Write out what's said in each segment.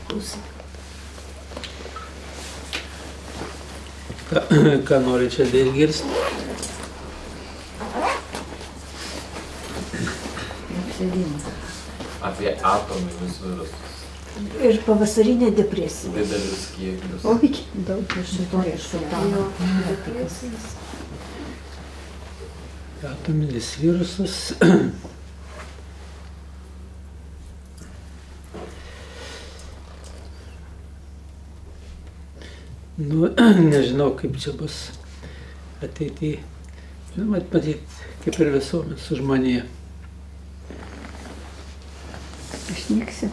Klausyk. Ką nori čia išgirsti? Apie atominius virusus. Ir pavasarinė depresija. Didelius kiekius. Oi, daug istorijos šiltamo. Atominis virusas. Nu, nežinau, kaip čia bus ateityje. Matyt, kaip ir visuomet su žmonija. Išnyksi.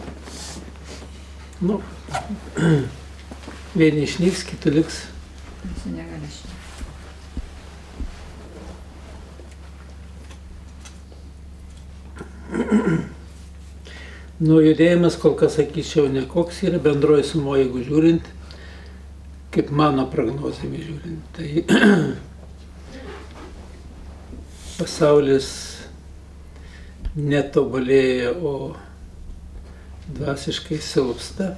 Nu, vieni išnyks, kiti liks. Čia negali išnykti. Nu, judėjimas kol kas, sakyčiau, nekoks yra bendroji sumo, jeigu žiūrint, kaip mano prognozėmis žiūrint. Tai pasaulis netobulėja, o dvasiškai silpsta.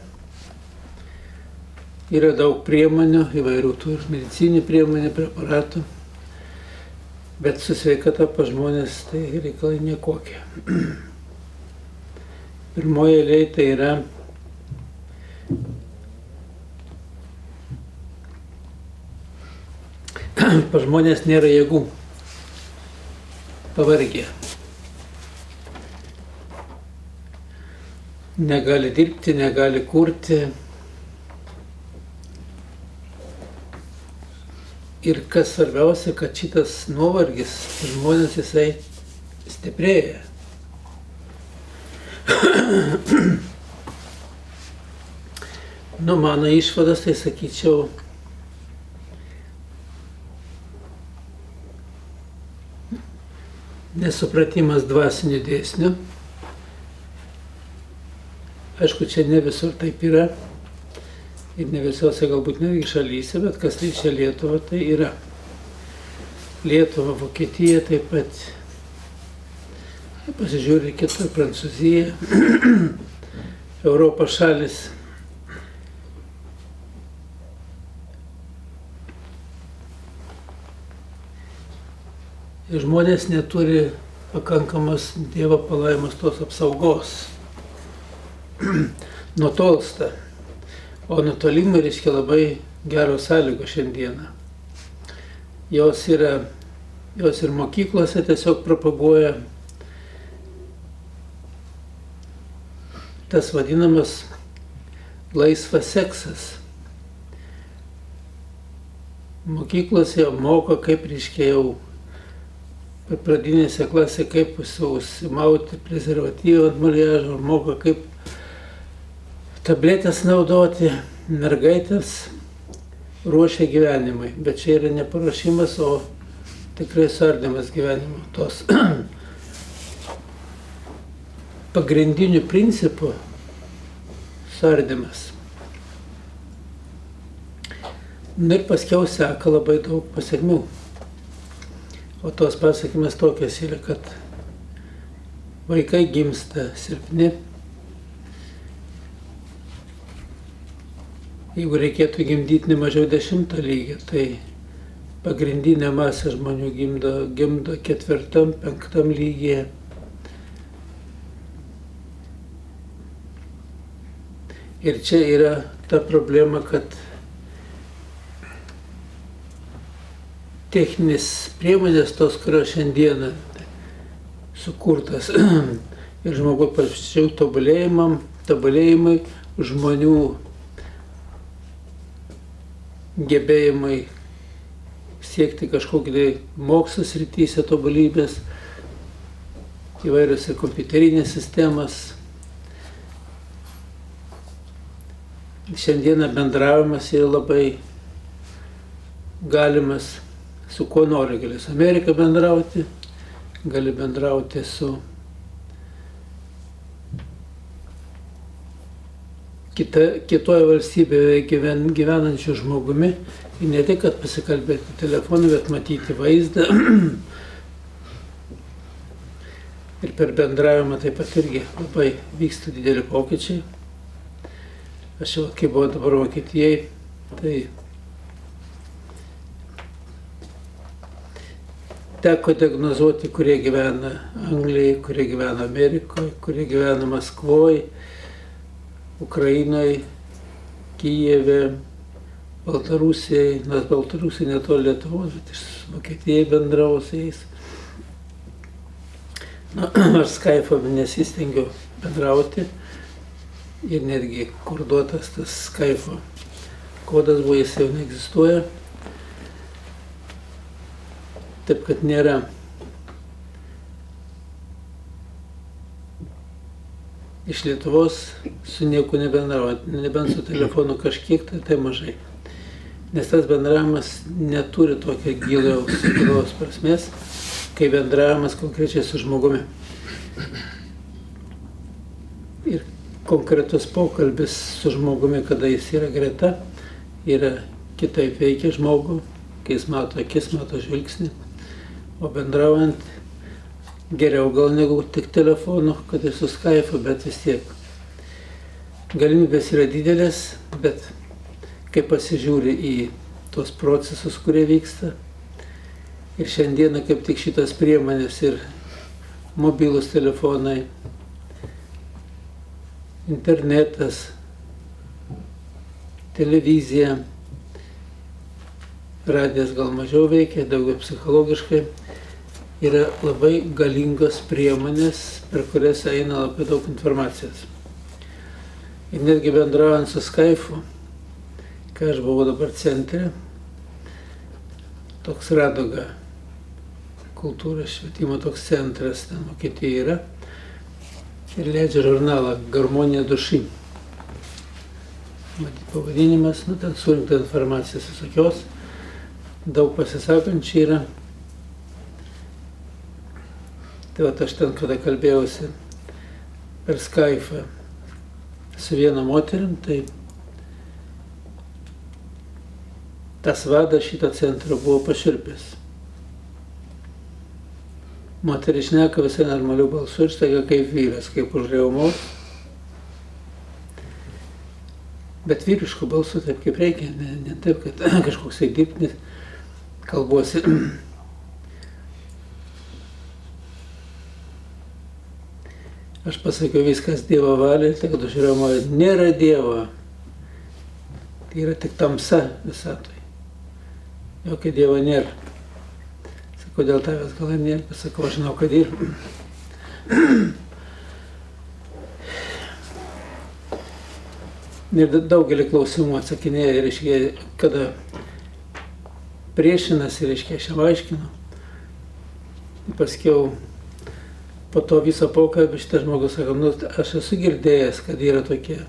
Yra daug priemonių, įvairių tų ir medicinių priemonių, preparatų, bet su sveikata pas žmonės tai reikalai nekokie. Pirmoje eilėje tai yra pas žmonės nėra jėgų, pavargę. Negali dirbti, negali kurti. Ir kas svarbiausia, kad šitas nuovargis žmonės jisai stiprėja. Nu, mano išvadas, tai sakyčiau, nesupratimas dvasinių dėsnių. Aišku, čia ne visur taip yra. Ir ne visose galbūt netgi šalyse, bet kas liečia Lietuvą, tai yra. Lietuva, Vokietija taip pat. Pasižiūrė kitur, Prancūzija, Europos šalis. Ir žmonės neturi pakankamos Dievo palaimos tos apsaugos. Nutolsta. O nutolimai reiškia labai geros sąlygos šiandieną. Jos ir mokyklose tiesiog propaguoja tas vadinamas laisvas seksas. Mokyklose jau moko, kaip reiškia jau pradinėse klasėse, kaip užsimauti prezervatyvą ant mariažo, moko, kaip tabletės naudoti, mergaitės ruošia gyvenimui. Bet čia yra ne paruošimas, o tikrai suardymas gyvenimo. Tos pagrindinių principų suardymas. Nu ir paskiau seka labai daug pasekmių. O tos pasekmės tokios yra, kad vaikai gimsta silpni. Jeigu reikėtų gimdyti ne mažiau 10 lygio, tai pagrindinė masė žmonių gimdo 4, 5 lygyje. Ir čia yra ta problema, kad techninės priemonės tos, kurios šiandieną sukurtas ir žmogus pačiau tobulėjimui, žmonių gebėjimai siekti kažkokį mokslo srityse tobulybės, įvairios ir kompiuterinės sistemas. Šiandieną bendravimas yra labai galimas, su kuo nori. Gali su Amerika bendrauti, gali bendrauti su kitoje valstybėje gyvenančiu žmogumi. Ir ne tik, kad pasikalbėti telefonu, bet matyti vaizdą. Ir per bendravimą taip pat irgi labai vyksta dideli pokyčiai. Aš jau, kai buvau dabar Vokietijai, tai teko diagnozuoti, kurie gyvena Anglijai, kurie gyvena Amerikoje, kurie gyvena Maskvoje, Ukrainoje, Kijeve, Baltarusijai, nors Baltarusija netoli Lietuvos, bet iš Vokietijai bendravau su jais. Na, aš Skype'o nesistengiau bendrauti ir netgi kur duotas tas Skype'o kodas buvo, jis jau neegzistuoja. Taip, kad nėra iš Lietuvos su nieku nebendrauti, nebent su telefonu kažkiek, tai mažai. Nes tas bendravimas neturi tokio gilaus prasmės, kai bendravimas konkrečiai su žmogumi. Ir konkretus pokalbis su žmogumi, kada jis yra greta, yra kitaip veikia žmogų, kai jis mato akis, mato žvilgsnį. O bendraujant geriau gal negu tik telefonu, kad ir su Skype'u, bet vis tiek. Galimybės yra didelės, bet kai pasižiūri į tuos procesus, kurie vyksta, ir šiandieną kaip tik šitas priemonės ir mobilūs telefonai, internetas, televizija, radijas gal mažiau veikia, daugiau psichologiškai, yra labai galingos priemonės, per kurias eina labai daug informacijos. Ir netgi bendraujant su Skype'u, kai aš buvau dabar centre, toks Radoga kultūros švietimo toks centras, ten Vokietijoje yra, ir leidžia žurnalą Garmonija duši. Matyt, pavadinimas, ten surinkta informacijos visokios, daug pasisakančių yra. Tai vat aš ten, kada kalbėjausi per Skype'ą su viena moterim, tai tas vadas šito centro buvo pašiurpęs. Moteris šneka visai normaliu balsu ir staiga kaip vyras, kaip už reumos. Bet vyriškų balsų taip kaip reikia, ne taip, kad kažkoks dirbtinis kalbuosi. Aš pasakiau, viskas Dievo valia, tai kad už reumos nėra Dievo. Tai yra tik tamsa visatoj. Jokio Dievo nėra. Sakau, dėl tavęs gal ir nėra, pasakau, aš žinau, kad yra. Ir daugelį klausimų atsakinėja, reiškia, kada priešinasi, reiškia, aš jam aiškinu. Paskiau po to viso pokalbio šitas žmogus sako, aš esu girdėjęs, kad yra tokie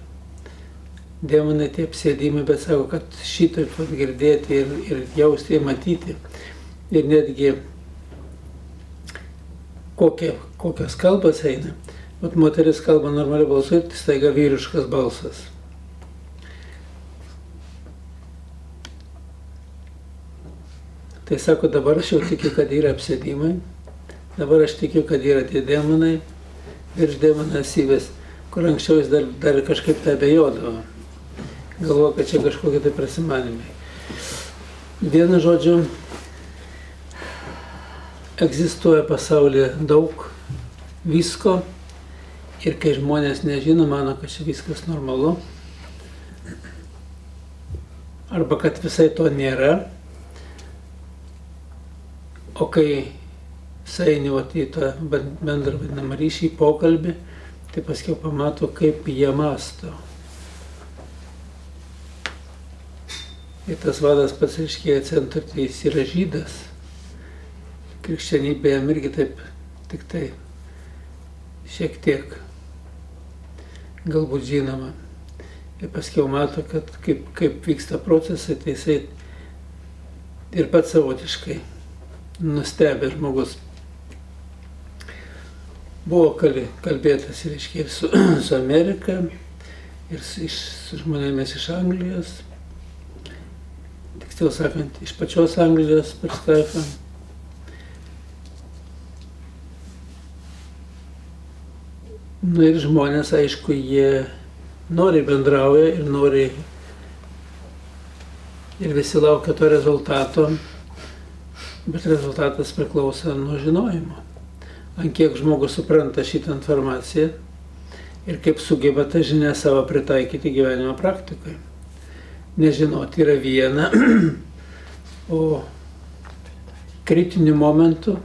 demonai, tie apsėdimai, bet sako, kad šitaip girdėti ir jausti, ir matyti. Ir netgi kokios kalbos eina. Vat moteris kalba normaliu balsu ir staiga vyriškas balsas. Tai sako, dabar aš jau tikiu, kad yra apsėdimai. Dabar aš tikiu, kad yra tie demonai, virš demono esybės, kur anksčiau jis dar kažkaip tai abejodavo. Galvoju, kad čia kažkokie tai prasimanimai. Vienu žodžiu, egzistuoja pasaulyje daug visko ir kai žmonės nežino, mano, kad čia viskas normalu. Arba kad visai to nėra. O kai saini į tą bendrą vadinamą ryšį, pokalbį, tai paskiau pamato, kaip jie mąsto. Ir tas vadas pats reiškia centro, tai jis yra žydas. Krikščionybė jam irgi taip, tik tai šiek tiek galbūt žinoma. Ir paskiau mato, kad kaip vyksta procesai, tai jisai ir pats savotiškai nustebė žmogus. Buvo kalbėtas, reiškia, ir su Amerika, ir su žmonėmis iš Anglijos, tiksliau sakant, iš pačios Anglijos per Skype'ą. Nu ir žmonės, aišku, jie noriai bendrauja ir noriai ir visi laukia to rezultato, bet rezultatas priklauso nuo žinojimo. Ant kiek žmogus supranta šitą informaciją ir kaip sugeba tą žinią savo pritaikyti gyvenimo praktikoje. Nežinoti yra viena, o kritiniu momentu,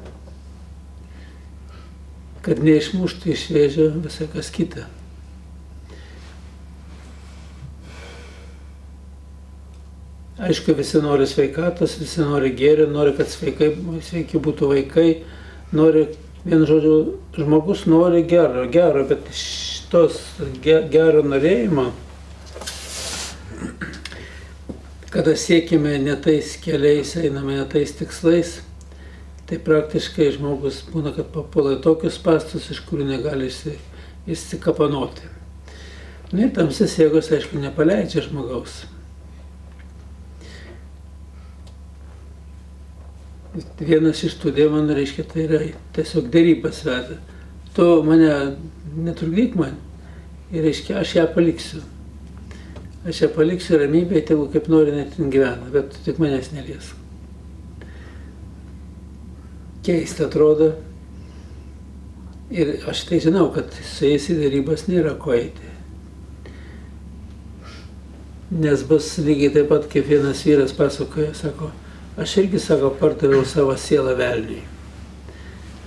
kad neišmuštų iš vėžio visai kas kita. Aišku, visi nori sveikatos, visi nori gėrio, nori, kad sveiki būtų vaikai, nori, vienu žodžiu, žmogus nori gero, bet šitos gero norėjimo, kada siekime ne tais keliais, einame ne tais tikslais, tai praktiškai žmogus būna, kad papuola į tokius spąstus, iš kurių negali išsikapanoti. Ir tamsis jėgos, aišku, nepaleidžia žmogaus. Vienas iš tų demonų, reiškia, tai yra tiesiog derybas veda. Tu mane netrukdyk man ir, reiškia, aš ją paliksiu. Aš ją paliksiu ramybėje, tegu kaip nori net ten gyvena, bet tu tik manęs neliesk. Keista atrodo. Ir aš tai žinau, kad su jais į derybas nėra ko eiti. Nes bus lygiai taip pat, kaip vienas vyras pasakoja, sako, aš irgi, sako, pardaviau savo sielą velniui.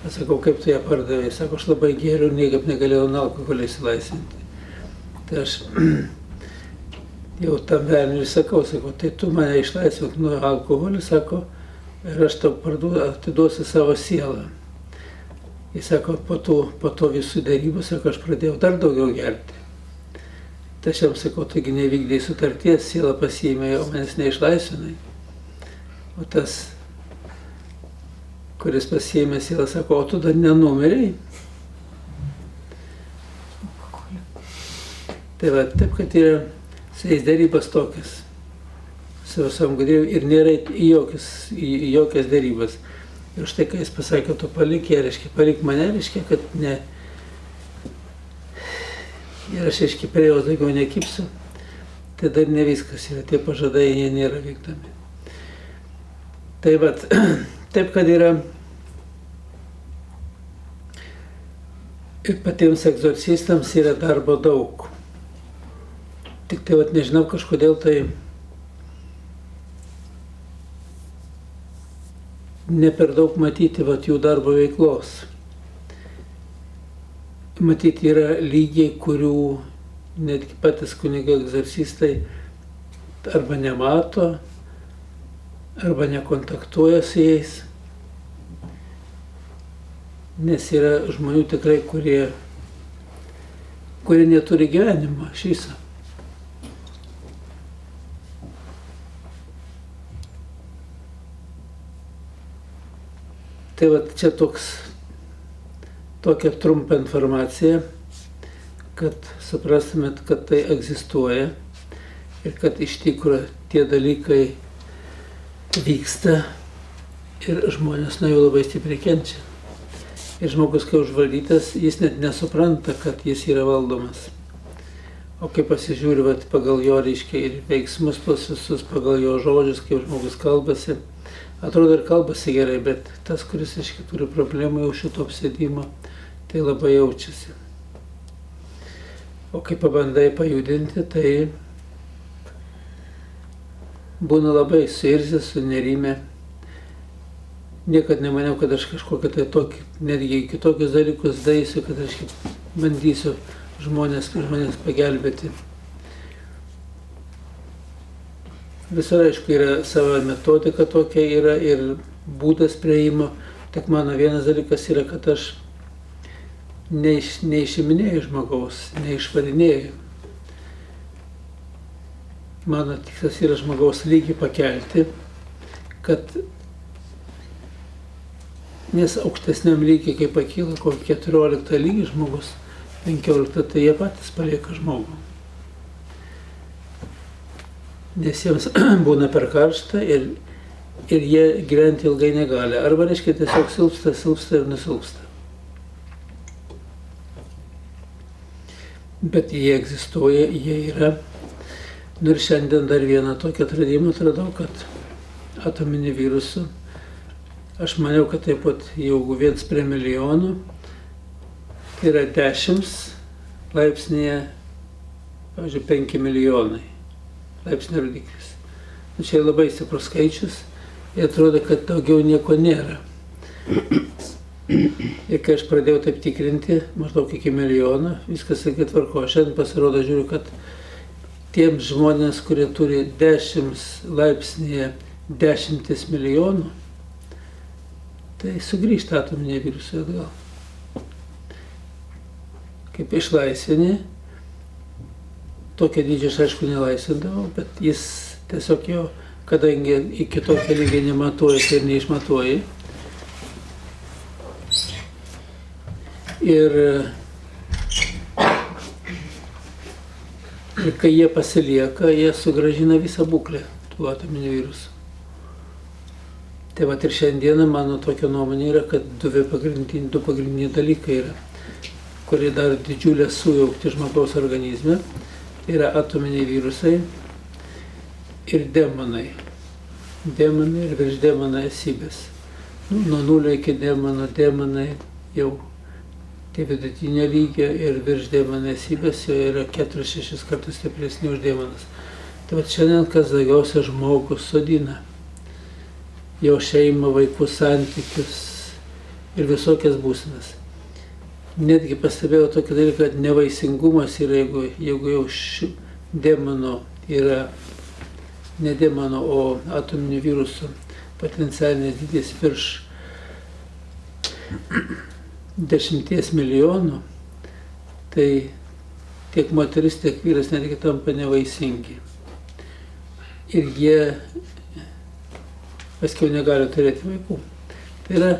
Aš sakau, kaip tu ją pardavai? Sako, aš labai gėriau ir niekaip negalėjau nuo alkoholio išsilaisvinti. Tai aš jau tam velniui sakau, tai tu mane išlaisvink nuo alkoholio, sako, ir aš tau atiduosiu savo sielą. Jis sako, po to visų derybų, sako, aš pradėjau dar daugiau gerti. Tai aš jam sakau, taigi nevykdai sutarties, sielą pasiėmė, o manęs neišlaisvinai. O tas, kuris pasiėmė sielą, sako, o tu dar nenumeriai. Tai va, taip, kad yra su jais derybas tokias, su visom gudrybėm, ir nėra į jokias derybas. Ir štai, kai jis pasakė, tu palik ją, reiškia, palik mane, reiškia, kad ne. Ir aš, reiškia, prie jos daugiau nekipsiu, tai dar ne viskas yra, tie pažadai, jie nėra vykdomi. Tai vat, taip, kad yra ir patiems egzorcistams yra darbo daug. Tik tai vat, nežinau, kažkodėl tai ne per daug matyti vat, jų darbo veiklos. Matyti yra lygiai, kurių netgi patys kunigai egzorcistai arba nemato, arba nekontaktuoja su jais, nes yra žmonių tikrai, kurie neturi gyvenimo iš viso. Tai vat čia tokia trumpa informacija, kad suprastumėt, kad tai egzistuoja ir kad iš tikrųjų tie dalykai vyksta ir žmonės nuo jų labai stipriai kenčia. Ir žmogus, kai užvaldytas, jis net nesupranta, kad jis yra valdomas. O kai pasižiūri vat, pagal jo, reiškia, ir veiksmus tos visus, pagal jo žodžius, kaip žmogus kalbasi, atrodo ir kalbasi gerai, bet tas, kuris, reiškia, turi problemų jau šito apsėdimo, tai labai jaučiasi. O kai pabandai pajudinti, tai būna labai suirzęs, sunerimę. Niekad nemaniau, kad aš kažkokią tai tokį, netgi kitokius dalykus darysiu, kad aš bandysiu žmonės pagelbėti. Visur, aišku, yra savo metodika tokia, yra ir būdas prieimo. Tik mano vienas dalykas yra, kad aš neišiminėjau žmogaus, neišvarinėjau. Mano tikslas yra žmogaus lygį pakelti, kad nes aukštesniam lygiai, kai pakyla kokį 14 lygį žmogus, 15, tai jie patys palieka žmogų. Nes jiems būna per karšta ir jie gyventi ilgai negali. Arba, reiškia, tiesiog silpsta ir nusilpsta. Bet jie egzistuoja, jie yra. Nu ir šiandien dar vieną tokį atradimą atradau, kad atominį virusą. Aš maniau, kad taip pat jeigu 1 prie milijono, tai yra 10 laipsnėje, pavyzdžiui, 5 milijonai laipsnių rodiklis. Nu, čia labai stiprus skaičius ir atrodo, kad daugiau nieko nėra. Ir kai aš pradėjau taip tikrinti, maždaug iki milijono, viskas sakė tvarko. Šiandien pasirodo, žiūriu, kad tiems žmonės, kurie turi 10 laipsnėje 10 milijonų, tai sugrįžta atominė virusai atgal. Kaip išlaisvinė, tokio dydžio aš aišku nelaisvindavau, bet jis tiesiog jo, kadangi iki tokio lygio nematuoja, tai ir neišmatuoja. Ir kai jie pasilieka, jie sugrąžina visą būklę tų atominių virusų. Tai vat ir šiandieną mano tokia nuomonė yra, kad du pagrindiniai dalykai yra, kurie daro didžiulę sujaukti žmogaus organizme. Tai yra atominiai virusai ir demonai. Demonai ir virš demonai esybės. Nuo 0 iki demonai jau tai vidutinio lygio ir virš demonų esybės jau yra 4-6 kartus stipresni už demonus. Tai vat šiandien kas daugiausia žmogus sodina. Jo šeimą, vaikų santykius ir visokias būsenas. Netgi pastebėjau tokį dalyką, kad nevaisingumas yra, jeigu jau demonų yra, ne demonų, o atominių virusų potencialinis dydis virš 10 milijonų, tai tiek moteris, tiek vyras netgi tampa nevaisingi. Ir jie paskiau negali turėti vaikų. Tai yra,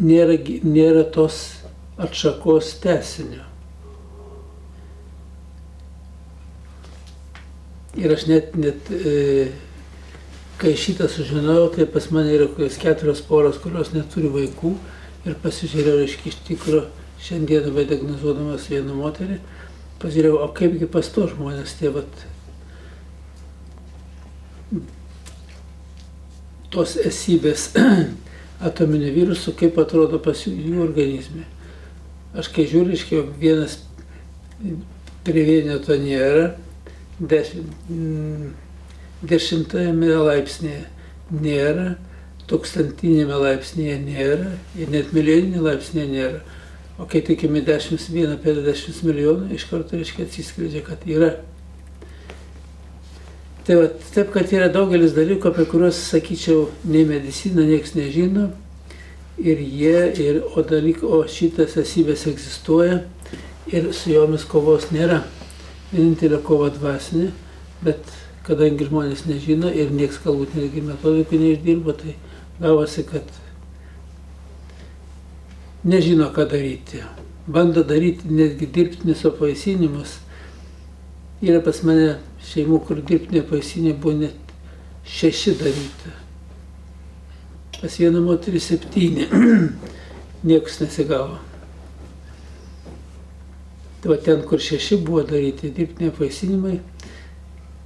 nėra tos atšakos tęsinio. Ir aš net kai šitą sužinojau, tai pas mane yra kokios 4 poros, kurios neturi vaikų. Ir pasižiūrėjau, iš tikro, šiandieną diagnozuodamas vieną moterį, pasižiūrėjau, o kaipgi pas to žmonės tie vat tos esybės atominių virusų, kaip atrodo pas jų organizme. Aš kai žiūriu, iškiau, vienas prie vieneto nėra, 10 laipsnėje nėra, 1000 laipsnėje nėra ir net milijoninė laipsnėje nėra. O kai tikime 1 apie 10 milijonų, iš karto reiškia atsiskleidžia, kad yra. Tai va, taip, kad yra daugelis dalykų, apie kuriuos, sakyčiau, nei medicina nieks nežino. O šitas esybės egzistuoja ir su jomis kovos nėra. Vienintelė kova dvasinė, bet kadangi žmonės nežino ir nieks galbūt netgi metodikų neišdirba, tai gavosi, kad nežino, ką daryti. Bando daryti netgi dirbtinius apvaisinimus. Yra pas mane šeimų, kur dirbtiniai apvaisinimai buvo net 6 daryti. Pas vieną moterį 7. Niekas nesigavo. Tai va ten, kur 6 buvo daryti dirbtiniai apvaisinimai,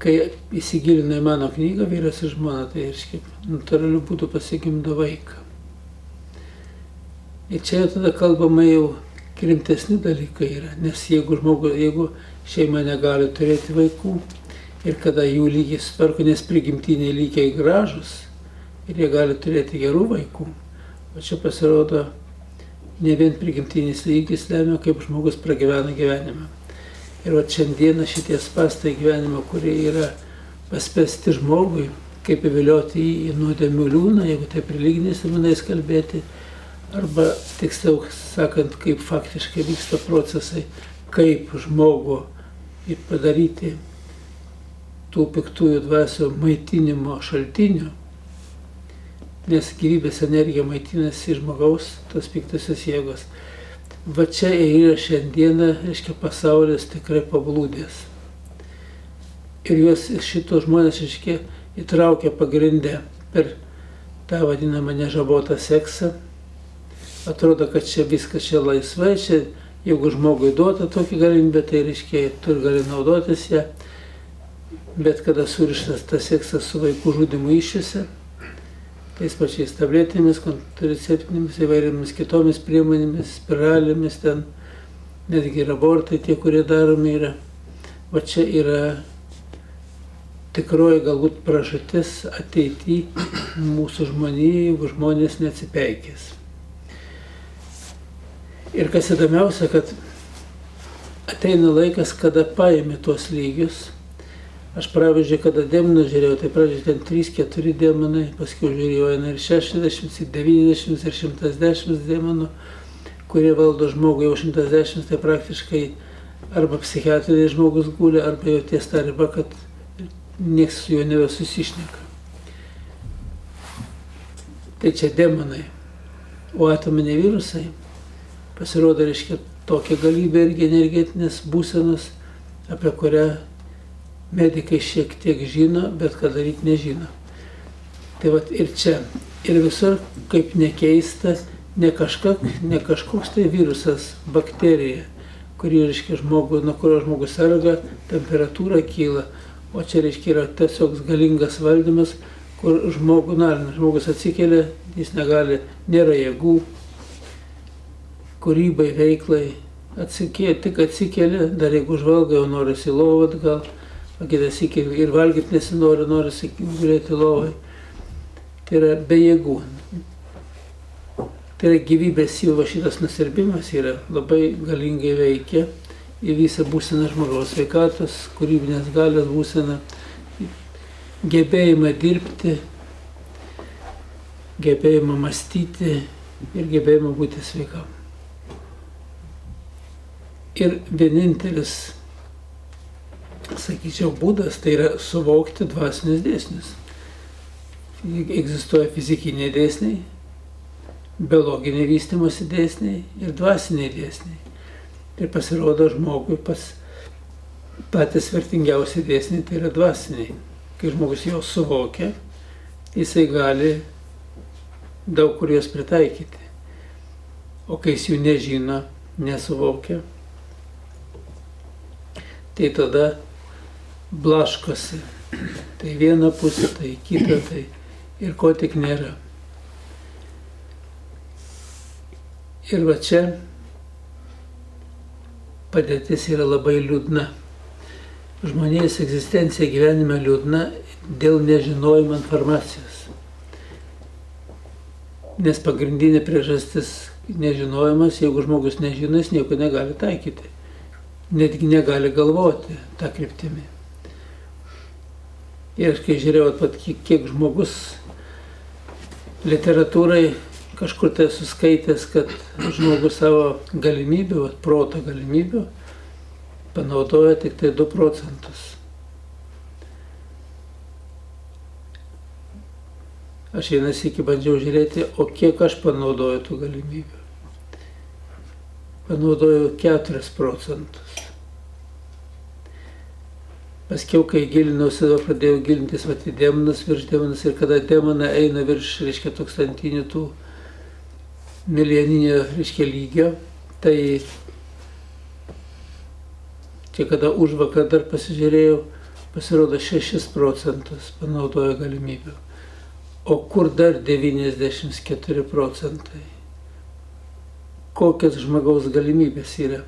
kai įsigilino į mano knygą vyras ir žmona, tai reiškia, natūraliu būdu pasigimdo vaiką. Ir čia tada kalbama jau rimtesni dalykai yra, nes jeigu šeima negali turėti vaikų ir kada jų lygiai sutvarko, nes prigimtiniai lygiai gražus ir jie gali turėti gerų vaikų, o čia pasirodo ne vien prigimtinis lygis lemia, kaip žmogus pragyvena gyvenimą. Ir va šiandieną šitie spąstai gyvenimo, kurie yra paspęsti žmogui, kaip įvilioti į nuodėmių liūną, jeigu tai religiniais terminais kalbėti, arba tiksliau sakant, kaip faktiškai vyksta procesai, kaip žmogų padaryti tų piktųjų dvasių maitinimo šaltinių, nes gyvybės energija maitinasi žmogaus, tos piktosios jėgos. Va čia yra šiandieną, reiškia, pasaulis tikrai pablūdęs. Ir juos šitos žmonės, reiškia, įtraukia pagrindę per tą vadinamą nežabotą seksą, atrodo, kad čia viskas čia laisvai, čia jeigu žmogui duota tokia galimybė, tai reiškia, tu gali naudotis ją. Bet kada surištas tas seksas su vaikų žudymu iššiose, tais pačiais tabletėmis, kontraceptinėmis, įvairiomis kitomis priemonėmis, spiralėmis, ten netgi ir abortai tie, kurie daromi yra. Va čia yra tikroji galbūt pražūtis ateityje mūsų žmonijai, jeigu žmonės neatsipeikės. Ir kas įdomiausia, kad ateina laikas, kada paėmė tuos lygius. Aš pavyzdžiui, kada demonus žiūrėjau, tai pradžioj ten 3-4 demonai, paskui žiūrėjau ir 60, ir 90, ir 110 demonų, kurie valdo žmogų, jau 110, tai praktiškai arba psichiatrinė žmogus guli, arba jau ties ta riba, kad nieks su juo nebesusišneka. Tai čia demonai. O atominiai virusai pasirodo, reiškia, tokia galybė irgi energetinės būsenos, apie kurią medikai šiek tiek žino, bet ką daryti nežino. Tai vat ir čia, ir visur, kaip nekeista, ne kažkoks tai virusas, bakterija, kuri, reiškia, nuo kurio žmogus serga, temperatūra kyla, o čia, reiškia, yra tiesiog galingas valdymas, kur žmogus atsikelia, jis negali, nėra jėgų, kūrybai, veiklai, tik atsikelia, dar jeigu žvalga, jau norisi lovą atgal, o kitas ir valgyti nesinori, norisi gulėti lovai. Tai yra be jėgų. Tai yra gyvybės jau šitas nusirbimas yra labai galingai veikia į visą būseną žmogaus sveikatos, kūrybinės galios būseną, gebėjimą dirbti, gebėjimą mąstyti ir gebėjimą būti sveikam. Ir vienintelis, sakyčiau, būdas tai yra suvokti dvasinius dėsnius. Egzistuoja fizikiniai dėsniai, biologiniai vystymosi dėsniai ir dvasiniai dėsniai. Ir pasirodo žmogui patys vertingiausi dėsniai tai yra dvasiniai. Kai žmogus jau suvokia, jisai gali daug kur juos pritaikyti. O kai jis jų nežino, nesuvokia, tai tada blaškosi. Tai viena pusė, tai kita, tai ir ko tik nėra. Ir va čia padėtis yra labai liūdna. Žmonijos egzistencija gyvenime liūdna dėl nežinojimo informacijos. Nes pagrindinė priežastis nežinojimas, jeigu žmogus nežino, jis nieko negali taikyti. Netgi negali galvoti tą kryptimį. Ir kai žiūrėjau, kiek žmogus literatūrai kažkur tai suskaitęs, kad žmogus savo galimybių, proto galimybių, panaudoja tik tai 2%. Aš vieną sykį bandžiau žiūrėti, o kiek aš panaudoju tų galimybių. Panaudoju 4%. Paskiau, kai gilinausi, pradėjau gilintis į demonus, virš demonus, ir kada demonai eina virš, reiškia, tūkstantinių tų milijoninio, reiškia, lygio, tai čia kada užvakar dar pasižiūrėjau, pasirodo 6% panaudojo galimybių. O kur dar 94%? Kokios žmogaus galimybės yra?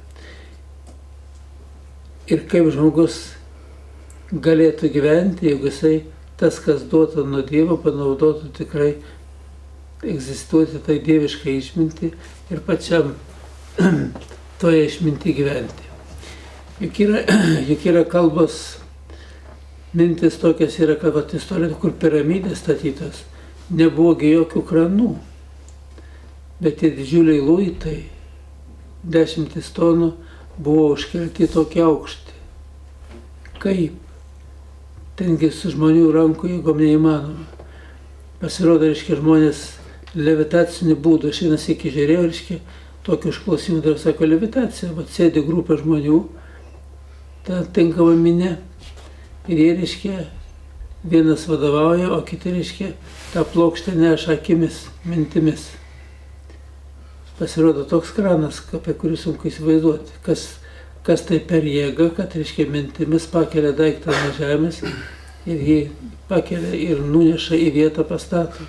Ir kaip žmogus galėtų gyventi, jeigu jisai tas, kas duota nuo Dievo, panaudotų tikrai egzistuoti tai dieviškai išminti ir pačiam toje išminti gyventi. Juk yra kalbos, mintis tokias yra, kad istorija, kur piramidės statytos, nebuvogi jokių kranų, bet tie didžiuliai luitai, 10 tonų, buvo užkelti tokį aukštį. Kaip? Tengi su žmonių rankų jėgom neįmanoma. Pasirodo, reiškia, žmonės levitacinių būdų. Aš vienas iki žiūrėjau, reiškia, tokį užklausimą dar sako levitacija. Vat sėdi grupė žmonių, ta tinkama minė, ir jie, reiškia, vienas vadovauja, o kiti, reiškia, tą plokštę neša akimis, mintimis. pasirodo toks kranas, apie kurį sunku įsivaizduoti. Kas tai per jėgą, kad, reiškia, mintimis pakelia daiktą nuo žemės ir jį pakelia ir nuneša į vietą, pastato.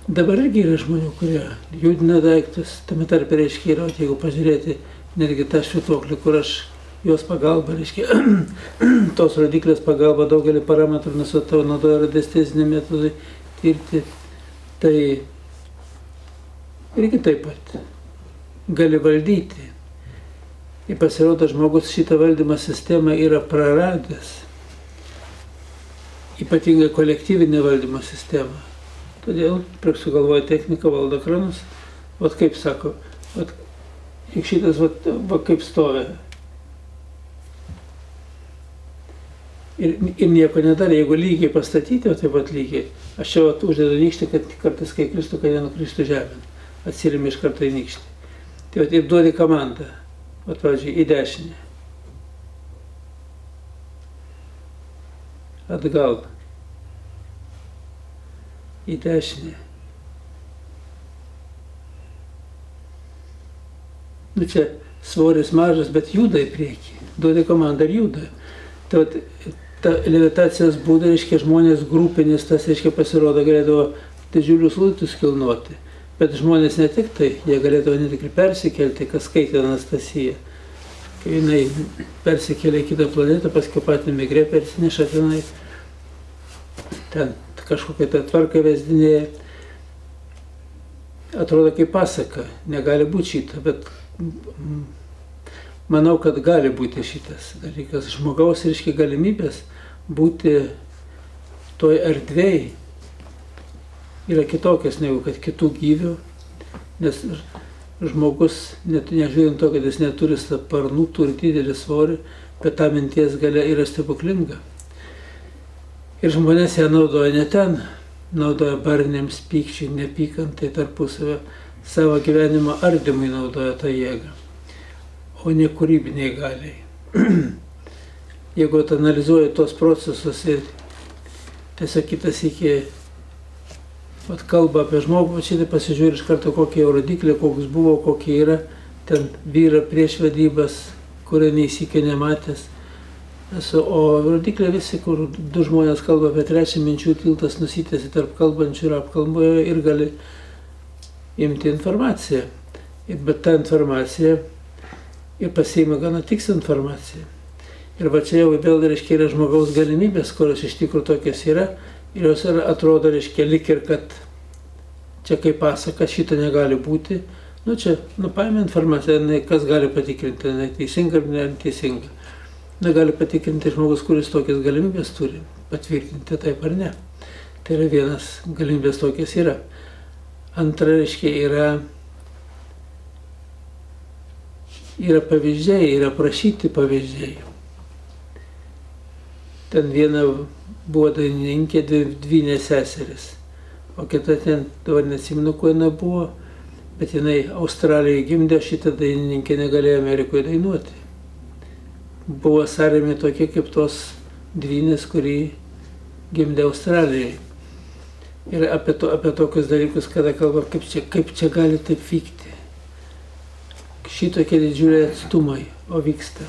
Dabar irgi yra žmonių, kurie judina daiktus, tame tarpe, reiškia, yra, jeigu pažiūrėti netgi tą švytuoklį, kur aš jos pagalba, reiškia, tos rodiklės pagalba daugelį parametrų nustatau, naudoju radiesteziniam metodui tirti, tai irgi taip pat gali valdyti. Ir pasirodo, žmogus šitą valdymo sistemą yra praradęs, ypatingai kolektyvinę valdymo sistemą. Todėl sugalvoja techniką, valdo kranus, vat kaip sako, vat, juk šitas va kaip stovi. Ir nieko nedarė, jeigu lygiai pastatyti, o taip pat lygiai, aš čia vat uždedu nykštį, kad kartais kai kristų, kad nenukristų žemėn, atsirimi iš karto į nykštį. Tai vat ir duodi komandą, vat pavyzdžiui, į dešinę. Atgal. Į dešinę. Nu čia svoris mažas, bet juda į priekį. Duodi komandą ir juda. Tai vat, ta levitacijos būda, reiškia, žmonės grupinis, tas, reiškia, pasirodo, galėdavo didžiulius luitus kilnoti. Bet žmonės ne tik tai, jie galėdavo ne tik ir persikelti, kas skaitė Anastasiją. Kai jinai persikėlė į kitą planetą, paskui patį migrė persineša tenai. Ten kažkokia ta tvarka vesdinėje. Atrodo kaip pasaka, negali būti šita, bet manau, kad gali būti šitas dalykas. Žmogaus, reiškia, galimybės būti toj erdvėj yra kitokios negu kad kitų gyvių, nes žmogus, nežiūrint to, kad jis neturi sparnų, turi didelį svorį, bet ta minties galia yra stebuklinga. Ir žmonės ją naudoja ne ten, naudoja barniams, pykčiui, nepykantai tarpusavio, savo gyvenimo ardymui naudoja tą jėgą, o ne kūrybiniai galiai. Jeigu analizuoji tos procesus ir tiesiog kitas iki kalba apie žmogų, šitą pasižiūrė iš karto, kokie jo rodiklė, koks buvo, kokie yra, ten vyra prieš vedybas, kurio neįsikė nematęs. O rodiklė visi, kur du žmonės kalba apie trečią, minčių tiltas nusitęsia tarp kalbančių ir apkalboje ir gali imti informaciją. Bet ta informacija ir pasiima gana tikslią informaciją. Ir va čia jau vėl, reiškia, yra žmogaus galimybės, kurios iš tikrųjų tokios yra, ir jos atrodo, reiškia, lik ir kad čia kaip pasaka, šito negali būti. Nu čia, paėmė informaciją, kas gali patikrinti, teisinga ar neteisinga. Gali patikrinti žmogus, kuris tokias galimybės turi, patvirtinti taip ar ne. Tai yra vienas galimybės tokias yra. Antra, reiškia, yra pavyzdžiai, yra prašyti pavyzdžiai. Ten viena buvo dainininkė, dvynės seseris, o kita ten, dabar neatsimenu, kuo jinai buvo, bet jinai Australijoje gimdė, šitą dainininkę negalėjo Amerikoje dainuoti. Buvo sąrėmi tokie kaip tos dvynės, kurį gimdė Australijoje. Ir apie tokius dalykus, kada kalba, kaip čia gali taip vykti. Šitokie didžiuliai atstumai, o vyksta.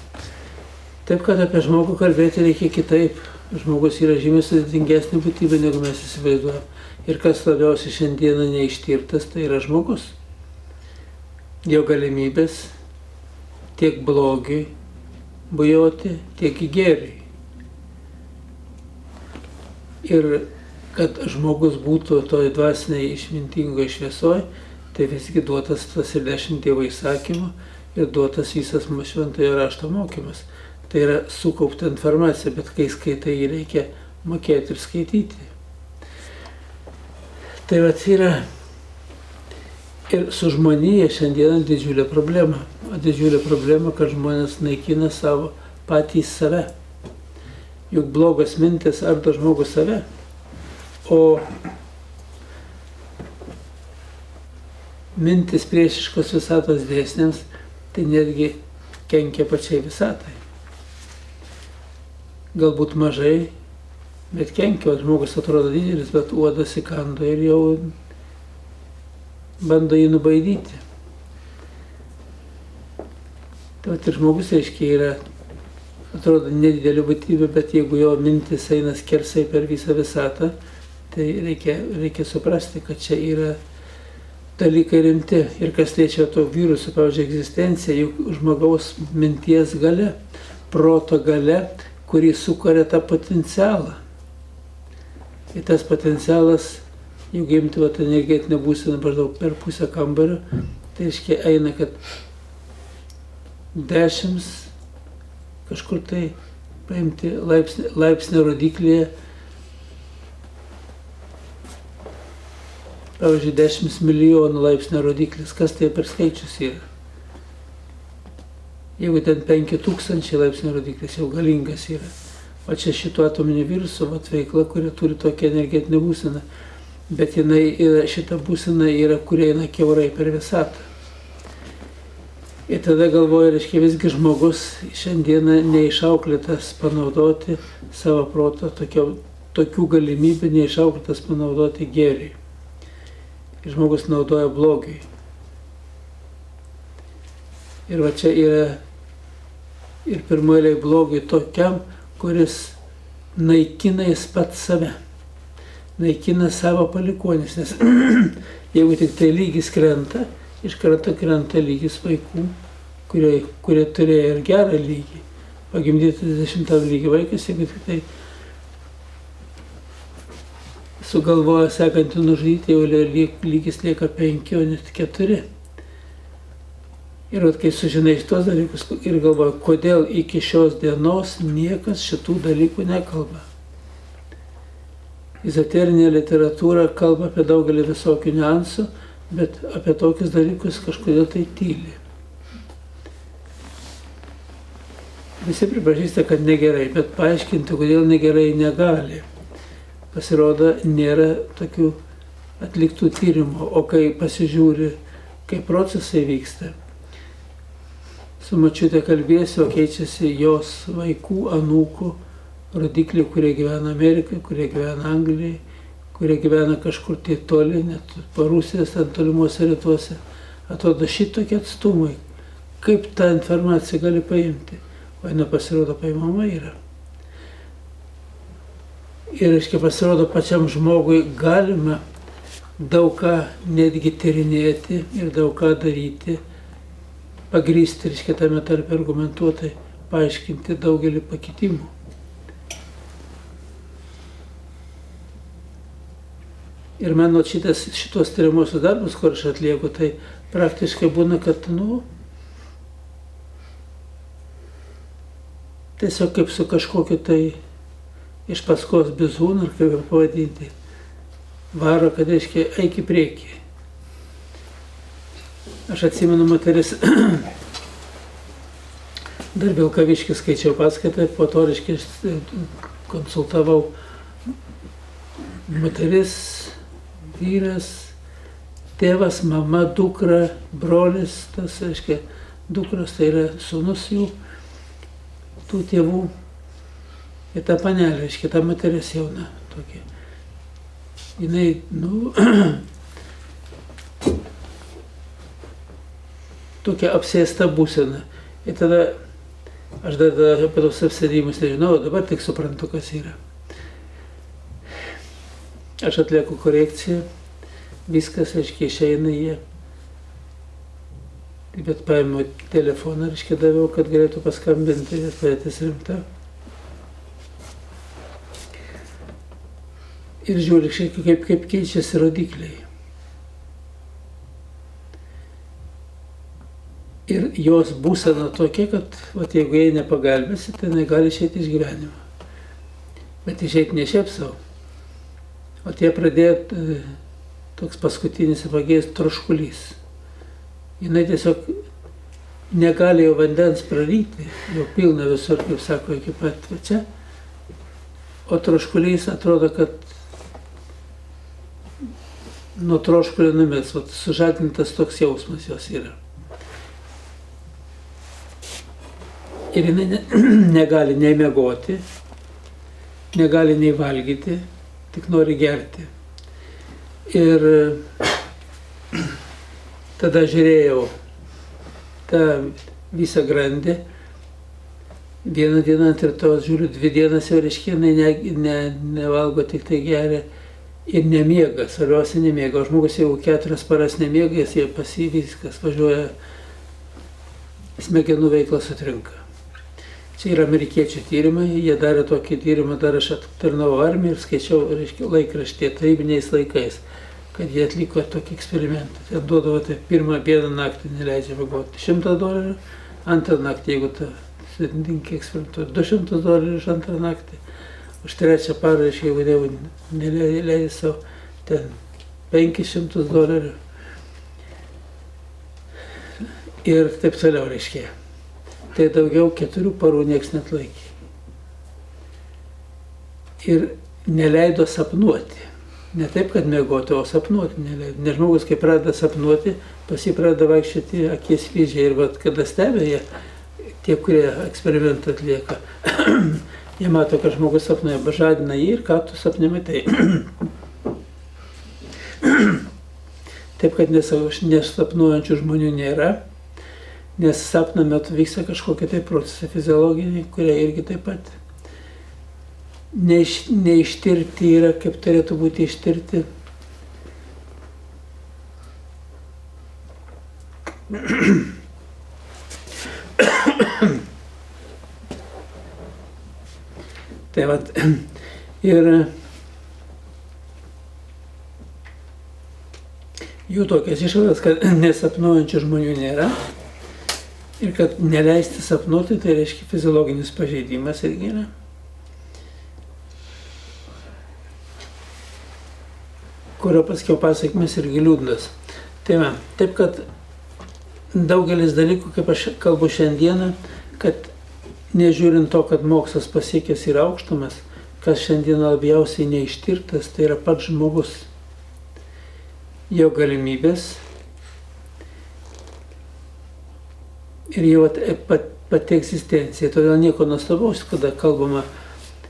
Taip, kad apie žmogų kalbėti reikia kitaip. Žmogus yra žymiai sudėtingesnė būtybė, negu mes įsivaizduojam. Ir kas labiausiai šiandieną neištirtas, tai yra žmogus. Jo galimybės tiek blogiui bujoti, tiek į gėrį. Ir kad žmogus būtų toj dvasiniai išmintingoje šviesoje, tai visgi duotas tas ir 10 Dievo įsakymų ir duotas visas šventojo rašto mokymas. Tai yra sukaupta informacija, bet kai skaitai, jį reikia mokėti ir skaityti. Tai vat yra ir su žmonija šiandieną didžiulė problema. O didžiulė problema, kad žmonės naikina savo patys save. Juk blogas mintis ardo žmogų save. O mintis priešiškos visatos dėsniams, tai netgi kenkia pačiai visatai. Galbūt mažai, bet kenkia, žmogus atrodo didelis, bet uodas įkando ir jau bando jį nubaidyti. Tai ir žmogus, reiškia, yra, atrodo, nedidelė būtybė, bet jeigu jo mintis eina skersai per visą visatą, tai reikia suprasti, kad čia yra dalykai rimti. Ir kas liečia to viruso, pavyzdžiui, egzistenciją, juk žmogaus minties galia, proto galia, kurį sukuria tą potencialą. Ir tas potencialas, jeigu imti energetinę būseną maždaug per pusę kambario, tai reiškia eina, kad 10 kažkur tai paimti laipsnio rodiklyje, pavyzdžiui, 10 milijonų laipsnio rodiklis, kas tai per skaičius yra. Jeigu ten 5000 laipsnio rodiklis, jau galingas yra. O čia šito atominio viruso veikla, kuri turi tokią energetinę būseną, bet šita būsena yra, kurie eina kiaurai per visatą. Ir tada galvoju, reiškia, visgi žmogus šiandieną neišauklėtas panaudoti savo proto, tokių galimybių neišauklėtas panaudoti gėriui. Ir žmogus naudoja blogiui. Ir va čia yra ir pirmoji blogiui tokiam, kuris naikina jis pats save. Naikina savo palikuonis, nes jeigu tik tai lygis krenta, iš karto krenta lygis vaikų, kurie turėjo ir gerą lygį. Pagimdyti 20 lygį vaikas, jeigu tik tai sugalvoja sekantį nužudyti, jau lygis lieka 5, o net 4. Ir kai sužinai šitos dalykus ir galvoja, kodėl iki šios dienos niekas šitų dalykų nekalba. Ezoterinė literatūra kalba apie daugelį visokių niuansų, bet apie tokius dalykus kažkodėl tai tyli. Visi pripažįsta, kad negerai, bet paaiškinti, kodėl negerai, negali. Pasirodo, nėra tokių atliktų tyrimų, o kai pasižiūri, kaip procesai vyksta, su močiute kalbėsiu, o keičiasi jos vaikų, anūkų rodikliai, kurie gyvena Amerikai, kurie gyvena Anglijai, kurie gyvena kažkur tai toli, net po Rusijos, ten tolimuose rytuose. Atrodo šitokie atstumai. Kaip tą informaciją gali paimti? O jinai pasirodo paimama yra. Ir, reiškia, pasirodo pačiam žmogui galima daug ką netgi tyrinėti ir daug ką daryti, pagrįsti, reiškia, tame tarp argumentuotai, paaiškinti daugelį pakitimų. Ir man šitos tyriamosius darbus, kur aš atlieku, tai praktiškai būna, kad, tiesiog kaip su kažkokiu tai iš paskos bizūnu, ar kaip pavadinti, varo, kad, reiškia, eik į priekį. Aš atsimenu, moteris, dar Vilkaviškį skaičiau paskaitą, po to, reiškia, konsultavau moteris, vyras, tėvas, mama, dukra, brolis, tas, reiškia, dukros, tai yra sūnus jų, tų tėvų. Ir ta panelė, reiškia, ta moteris jauna tokia. Jinai, tokia apsėsta būsena. Ir tada, aš dar apie tos apsėdimus nežinau, dabar tik suprantu, kas yra. Aš atlieku korekciją, viskas, reiškia, išeina jie. Bet paėmiau telefoną, reiškia, daviau, kad galėtų paskambinti, nes padėtis rimta. Ir žiūri, kaip keičiasi rodikliai. Ir jos būsena tokia, kad jeigu jai nepagalbėsi, tai jinai gali išeiti iš gyvenimo. Bet išeiti ne šiaip savo. O tie pradėjo toks paskutinis apagėjęs troškulys. Jinai tiesiog negali jau vandens praryti, jau pilna visur, kaip sako, iki pat čia. O troškulys atrodo, kad nuo troškulio numės, sužadintas toks jausmas jos yra. Ir jinai negali nei miegoti, negali nei valgyti, tik nori gerti. Ir tada žiūrėjau tą visą grandį. Vieną dieną ant rytojus žiūriu, 2 dienas jau reiškia, nevalgo, tik tai geria ir nemiega, svarbiausia nemiega. O žmogus jau 4 paras nemiega, jis jau pas jį viskas važiuoja, smegenų veikla sutrinka. Čia yra amerikiečių tyrimai, jie darė tokį tyrimą, dar aš aptarnavau armiją ir skaičiau, reiškia, laikraštyje tarybiniais laikais, kad jie atliko tokį eksperimentą. Ten duodavo, tai vieną naktį neleidžia miegoti $100, antrą naktį, jeigu ta sudėtingai eksperimentuoti, $200 už antrą naktį, už 3 parą, jeigu jau neleidžia savo, ten $500 ir taip toliau, reiškia. Tai daugiau 4 parų nieks net laikė. Ir neleido sapnuoti. Ne taip, kad mėgoti, o sapnuoti neleido. Nes žmogus, kai pradeda sapnuoti, pas jį pradeda vaikščioti akies vyzdžiai. Ir vat, kada stebė jie, tie, kurie eksperimentą atlieka, jie mato, kad žmogus sapnuoja, pažadina jį ir ką tu sapne matai. Taip, kad nesapnuojančių žmonių nėra. Nes sapno metu vyksta kažkokie tai procesai fiziologiniai, kurie irgi taip pat neištirti yra, kaip turėtų būti ištirti. Tai vat, ir jų tokias išvadas, kad nesapnuojančių žmonių nėra. Ir kad neleisti sapnuoti, tai reiškia fiziologinis pažeidimas irgi yra. Kurio paskiau pasiekmes irgi liūdnas. Tai va, taip kad daugelis dalykų, kaip aš kalbu šiandieną, kad nežiūrint to, kad mokslas pasiekęs yra aukštumas, kas šiandieną labiausiai neištirtas, tai yra pats žmogus, jo galimybės, ir jau pati egzistencija. Todėl nieko nuostabaus, kada kalbama,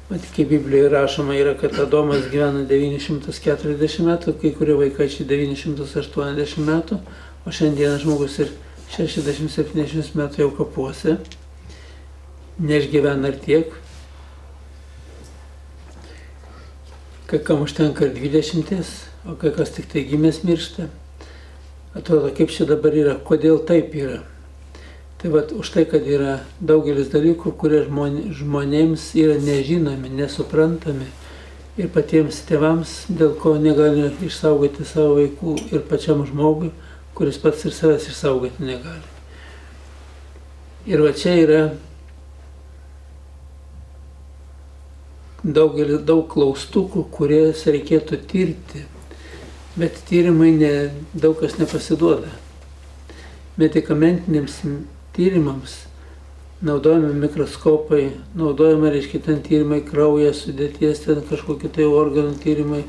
kaip Biblijoje rašoma, yra, kad Adomas gyvena 940 metų, kai kurie vaikaičiai 980 metų, o šiandien žmogus ir 60-70 metų jau kapuose, neišgyvena ir tiek. Kai kam užtenka ir 20, o kai kas tik tai gimęs miršta. Atrodo, kaip čia dabar yra, kodėl taip yra. Tai vat, už tai, kad yra daugelis dalykų, kurie žmonėms yra nežinomi, nesuprantami ir patiems tėvams, dėl ko negali išsaugoti savo vaikų ir pačiam žmogui, kuris pats ir savęs išsaugoti negali. Ir va čia yra daug klaustukų, kurias reikėtų tirti, bet tyrimai daug kas nepasiduoda. Medikamentiniams tyrimams naudojami mikroskopai, naudojami, reiškia, ten tyrimai kraujo sudėties, ten kažkokie tai organų tyrimai,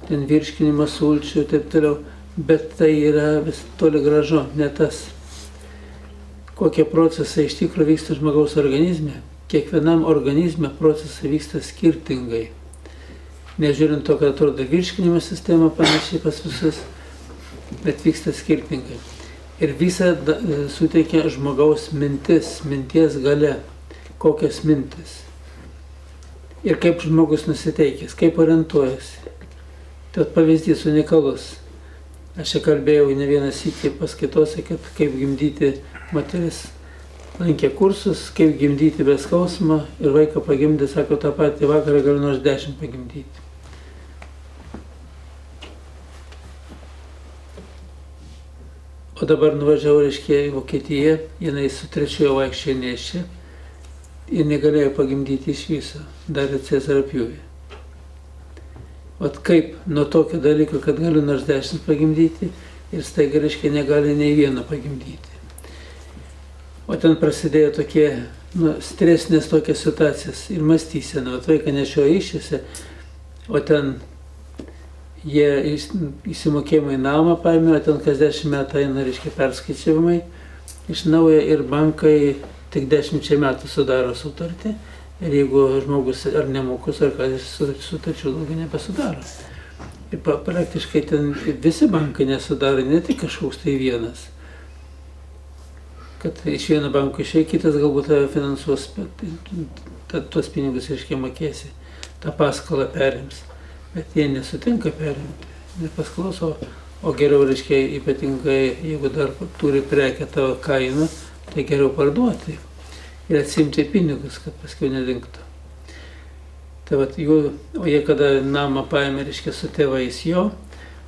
ten virškinimas sulčių ir taip toliau, bet tai yra vis toli gražu, ne tas. Kokie procesai iš tikrųjų vyksta žmogaus organizme, kiekvienam organizme procesai vyksta skirtingai. Nežiūrint to, kad atrodo virškinimo sistema panašiai pas visus, bet vyksta skirtingai. Ir visą suteikia žmogaus minties galia, kokias mintis. Ir kaip žmogus nusiteikęs, kaip orientuojasi. Tai pavyzdys unikalus. Aš čia kalbėjau ne vieną sykį paskaitose, kad kaip gimdyti moteris. Lankė kursus, kaip gimdyti be skausmo ir vaiką pagimdė, sako, tą patį vakarą galiu nors 10 pagimdyti. O dabar nuvažiavau, reiškia, į Vokietiją, jinai su 3 vaikščiojo neščia ir negalėjo pagimdyti iš viso, darė Cezario pjūvį. Vat kaip nuo tokio dalyko, kad galiu nors 10 pagimdyti ir staiga, reiškia, negali nei vieno pagimdyti. O ten prasidėjo tokie stresinės tokias situacijas ir mąstysena. Vat vaiką nešiojo iššiose, o ten jie įsimokėjimai namą paėmė, o ten kas 10 metų eina, reiškia, perskaičiavimai iš naujo ir bankai tik 10 metų sudaro sutartį. Ir jeigu žmogus ar nemokus, ar ką, sutarčių daugiau nebesudaro. Ir praktiškai ten visi bankai nesudaro, ne tik kažkoks tai vienas. Kad iš vieno banko išėjai, kitas galbūt tave finansuos, bet tuos pinigus reiškia mokėsi, tą paskolą perims. Bet jie nesutinka perimti, nepaskolos, o geriau reiškia ypatingai, jeigu dar turi prekę tavo kainą, tai geriau parduoti ir atsimti pinigus, kad paskui nedingtų. Tai vat, o jie kada namą paėmė, reiškia, su tėvais jo,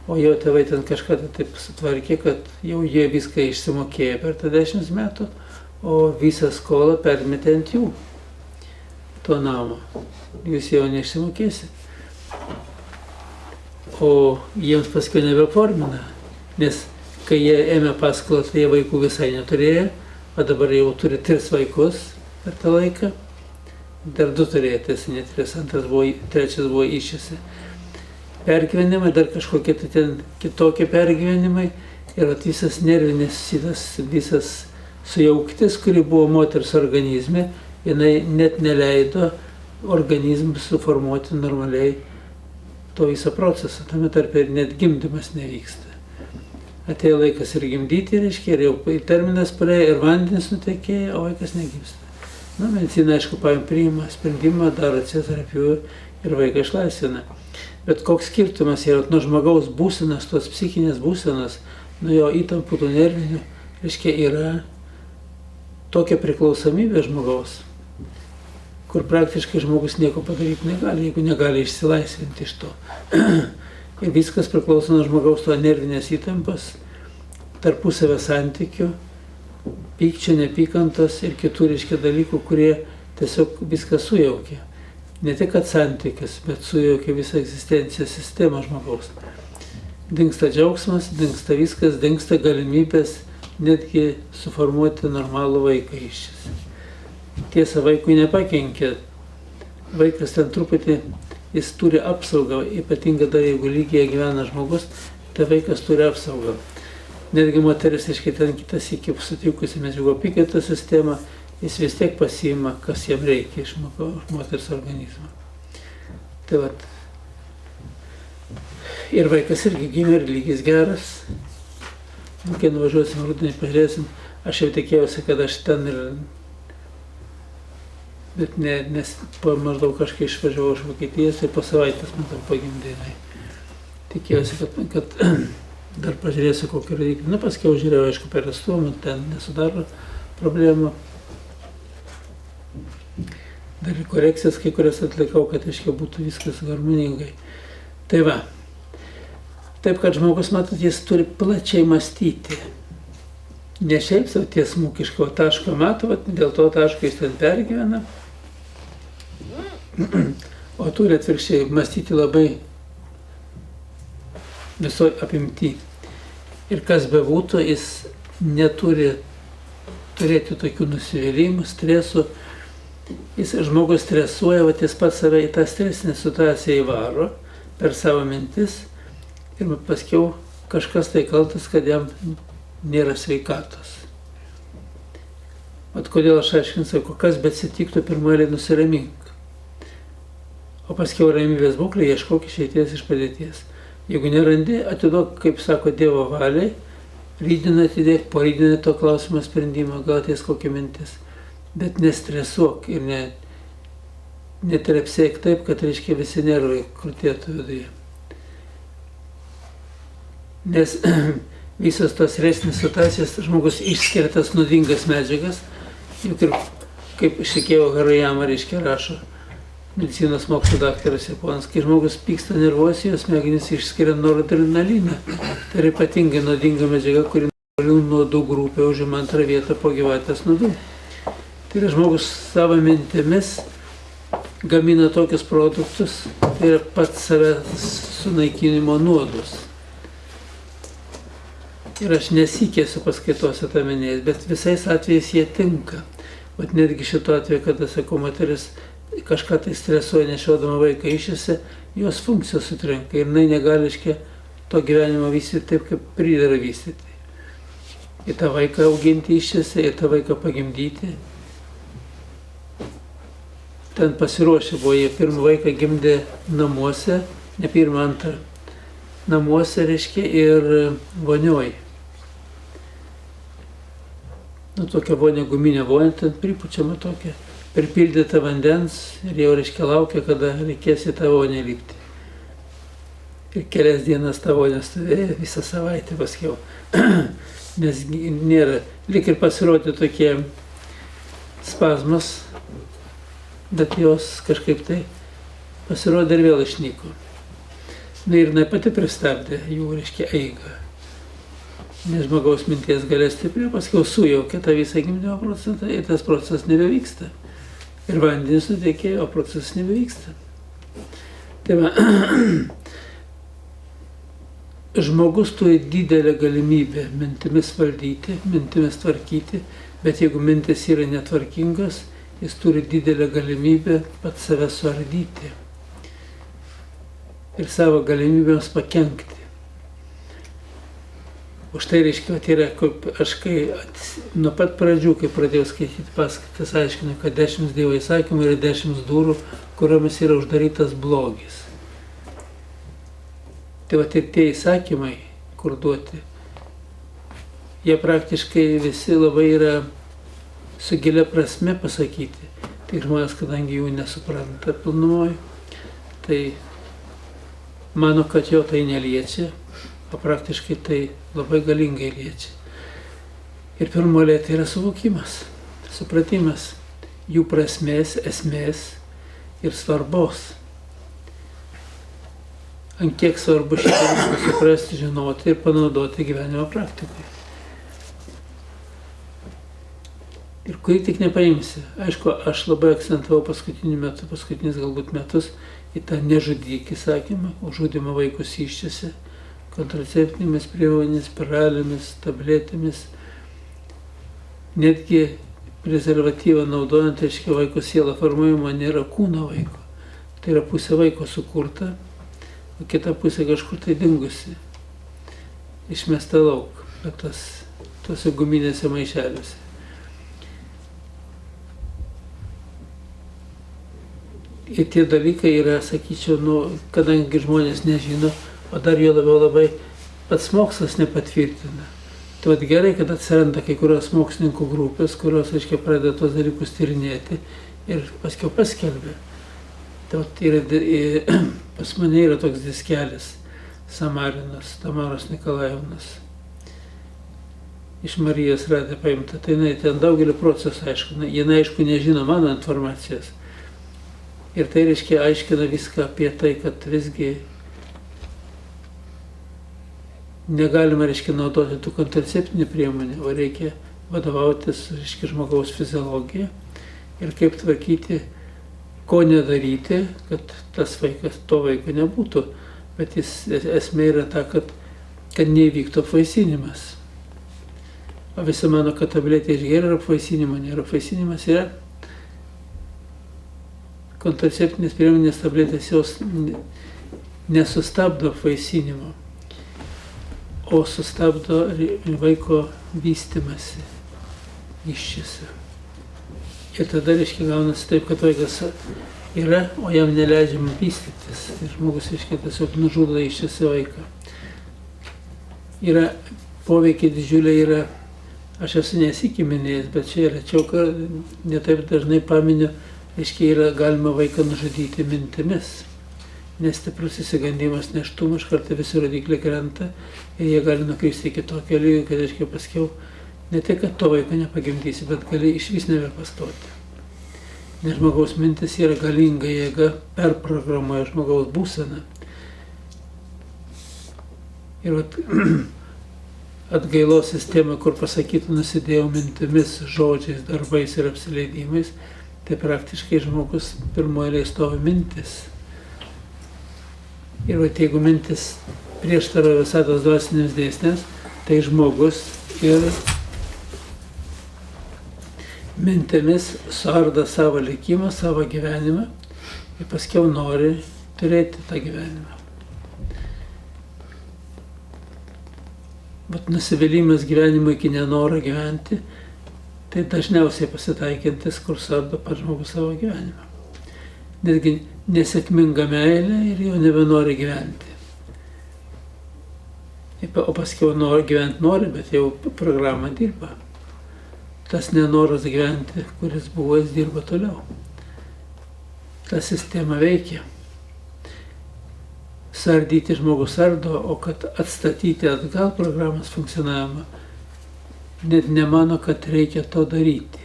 o jo tėvai ten kažką taip sutvarkė, kad jau jie viską išsimokėjo per tą 10 metų, o visą skolą permetė ant jų, to namo. Jūs jau neišsimokėsit. O jiems paskui nebeformina, nes kai jie ėmė paskolą, tai jie vaikų visai neturėjo, o dabar jau turi 3 vaikus per tą laiką. Dar 2 turėjo, tiesa, ne 3, 3 buvo išėsi. Pergyvenimai, dar kažkokie tai ten kitokie pergyvenimai ir visas nervinis, visas sujauktis, kuri buvo moters organizme, jinai net neleido organizmui suformuoti normaliai to visą procesą, tame tarp ir net gimdymas nevyksta. Atėjo laikas ir gimdyti, reiškia, ir jau terminas praėjo, ir vandenis nutekėjo, o vaikas negimsta. Na, medicina, aišku, priima sprendimą, daro cezarį pjūvį ir vaiką išlaisvina. Bet koks skirtumas yra nuo žmogaus būsenos, tos psichinės būsenos, nuo jo įtampų, tų nervinių, reiškia, yra tokia priklausomybė žmogaus, kur praktiškai žmogus nieko padaryti negali, jeigu negali išsilaisvinti iš to. Ir viskas priklauso nuo žmogaus to nervinės įtampos, tarpusavio santykių, pykčio, nepykantos ir kitų, reiškia, dalykų, kurie tiesiog viską sujaukia. Ne tik kad santykis, bet sujaukia visą egzistencijos sistemą žmogaus. Dingsta džiaugsmas, dingsta viskas, dingsta galimybės netgi suformuoti normalų vaiką iš šis. Tiesa, vaikui nepakenkia. Vaikas ten truputį, jis turi apsaugą, ypatingai dar jeigu lygiai gyvena žmogus, tai vaikas turi apsaugą. Netgi moteris, reiškia, ten kitas iki sutikusi medžiagų apykaitos sistemą, jis vis tiek pasiima, kas jam reikia iš moters organizmo. Tai vat. Ir vaikas irgi gimė, ir lygis geras. Kai nuvažiuosim rudenį, pažiūrėsim, aš jau tikėjausi, kad aš ten ir... Bet ne, nes po maždaug kažkai išvažiavau iš Vokietijos ir po savaitės man tam pagimdė. Tikėjausi, kad dar pažiūrėsiu kokį rodiklį. Na, paskiau žiūrėjau, aišku, per atstumą, ten nesudaro problemų. Dar ir korekcijas kai kurias atlikau, kad, aiškiai, būtų viskas harmoningai. Tai va. Taip, kad žmogus, matot, jis turi plačiai mąstyti. Ne šiaip savo tiesmukiško taško mato, dėl to taško jis ten pergyvena. O turi atvirkščiai mąstyti labai visoje apimti. Ir kas bebūtų, jis neturi turėti tokių nusivylimų, stresų. Žmogus stresuoja, jis pats save į tą stresinę situaciją įvaro per savo mintis ir paskiau kažkas tai kaltas, kad jam nėra sveikatos. Vat kodėl aš aiškinu, kas bet atsitiktų, pirmoje nusiramink. O paskiau ramybės būklė ieškok išeities iš padėties. Jeigu nerandi, atiduok, kaip sako, Dievo valiai, rydieną atidėk, po rydieną to klausimo sprendimo, gal ateis kokia mintis. Bet nestresuok ir netrepsėk taip, kad, reiškia, visi nervai krutėtų viduje. Nes visos tos stresines situacijas žmogus išskiria tas nuodingas medžiagas, juk ir, kaip Šikėjo Harajama, reiškia, rašo, medicinos mokslo daktaras Japonas, kai žmogus pyksta nervuosi, jos smegenys išskiria noradrenaliną. Tai yra ypatingai nuodinga medžiaga, kuri nuodų grupė užima 2 vietą po gyvatės nuodų. Tai yra žmogus savo mintimis gamina tokius produktus, tai yra pats savęs sunaikinimo nuodus. Ir aš nesikėsiu paskaitose tą minėjęs, bet visais atvejais jie tinka. Vat netgi šito atveju, kada, sakau, moteris kažką tai stresuoja nešiodama vaiką išėse, jos funkcijos sutrinka ir jinai negali, reiškia, to gyvenimo vystyti taip, kaip pridera vystyti. Ir tą vaiką auginti išėse, ir tą vaiką pagimdyti. Ten pasiruošę buvo, jie pirmą vaiką gimdė namuose, ne pirmą, antrą. namuose, reiškia, ir vonioj. Nu, tokia vonė, guminė vonė, ten pripučiama tokia, pripildyta vandens ir jau, reiškia, laukia, kada reikės į tą vonę lipti. Ir kelias dienas tą vonę stovėjo, visą savaitę paskiau. Nes nėra, lyg ir pasirodė tokie spazmas, bet jos kažkaip tai pasirodė ir vėl išnyko. Na ir jinai pati pristabdė jų, reiškia, eigą. Nes žmogaus minties galia stipri, paskiau sujaukė tą visą gimdymo procesą ir tas procesas nebevyksta. Ir vandenį suteikė, o procesas nebevyksta. Tai va, žmogus turi didelę galimybę mintimis valdyti, mintimis tvarkyti, bet jeigu mintis yra netvarkingas, jis turi didelę galimybę pats save suardyti ir savo galimybėms pakenkti. Už tai reiškia, tai yra, aš kai nuo pat pradžių, kai pradėjau skaityti paskaitas, aiškinu, kad 10 Dievo įsakymų yra 10 durų, kuriomis yra uždarytas blogis. Tai va ir tie įsakymai, kur duoti, jie praktiškai visi labai yra su gilia prasme pasakyti. Tai žmonės, kadangi jų nesupranta pilnumoj, tai mano, kad jo tai neliečia, o praktiškai tai labai galingai liečia. Ir pirmoje tai yra suvokimas, supratimas jų prasmės, esmės ir svarbos. Ant kiek svarbu šitą viską suprasti, žinoti ir panaudoti gyvenimo praktikoje. Ir kurį tik nepaimsi. Aišku, aš labai akcentavau paskutinius galbūt metus į tą nežudyk įsakymą, užžudymą vaikus iščiose, kontraceptinėmis priemonėmis, spiralėmis, tabletėmis. Netgi prezervatyvą naudojant, reiškia, vaiko siela formuojama nėra kūno vaiko. Tai yra pusė vaiko sukurta, o kita pusė kažkur tai dingusi, išmesta lauk, bet tose guminėse maišeliuose. Ir tie dalykai yra, sakyčiau, kadangi žmonės nežino, o dar jo labiau labai pats mokslas nepatvirtina. Tai vat gerai, kad atsiranda kai kurios mokslininkų grupės, kurios, aiškiai, pradeda tos dalykus tyrinėti ir paskiau paskelbė. Tai vat pas mane yra toks diskelis Samarinos, Tamaros Nikolajevnos. Iš Marijos Radė paimta. Tai jinai ten daugelį procesų aiškina. Jinai, aišku, nežino mano informacijos. Ir tai, reiškia, aiškina viską apie tai, kad visgi negalima, reiškia, naudoti tų kontraceptinių priemonių, o reikia vadovautis, reiškia, žmogaus fiziologija ir kaip tvarkyti, ko nedaryti, kad tas vaikas, to vaiko nebūtų. Bet esmė yra ta, kad neįvyktų apvaisinimas. O visi mano, kad tabletė išgeria ir apvaisinimo nėra. Apvaisinimas yra kontraceptinės priemonės tabletės, jos nesustabdo apvaisinimo, o sustabdo vaiko vystymasi iščiose. Ir tada, reiškia, gaunasi taip, kad vaikas yra, o jam neleidžiama vystytis. Ir žmogus, reiškia, tiesiog nužudo iščiose vaiką. Yra poveikiai didžiuliai, yra, aš esu nesikį minėjęs, bet čia rečiau, netaip dažnai paminiu, reiškia, yra galima vaiką nužudyti mintimis. Nestiprus įsigandimas, nėštumas, iš karto visi rodikliai krenta ir jie gali nukristi iki tokio lygio, kad, reiškia, paskiau ne tik, kad to vaiko nepagimdysi, bet gali išvis nebepastoti. Nes žmogaus mintis yra galinga jėga, perprogramuoja žmogaus būseną. Ir atgailos sistema, kur pasakytų, nusidėjau mintimis, žodžiais, darbais ir apsileidimais, tai praktiškai žmogus pirmoje eilėje stovi mintis. Ir jeigu mintis prieštarauja visatos dvasinėms dėsnėms, tai žmogus ir mintimis suardo savo likimą, savo gyvenimą ir paskiau nori turėti tą gyvenimą. Bet nusivylimas gyvenimu iki nenoro gyventi, tai dažniausiai pasitaikintis, kur suardo pats žmogus savo gyvenimą. Netgi nesėkminga meilė ir jau nebenori gyventi. O paskiau gyventi nori, bet jau programa dirba. Tas nenoras gyventi, kuris buvo, jis dirba toliau. Ta sistema veikia. Sardyti žmogus ardo, o kad atstatyti atgal programos funkcionavimą, net nemano, kad reikia to daryti.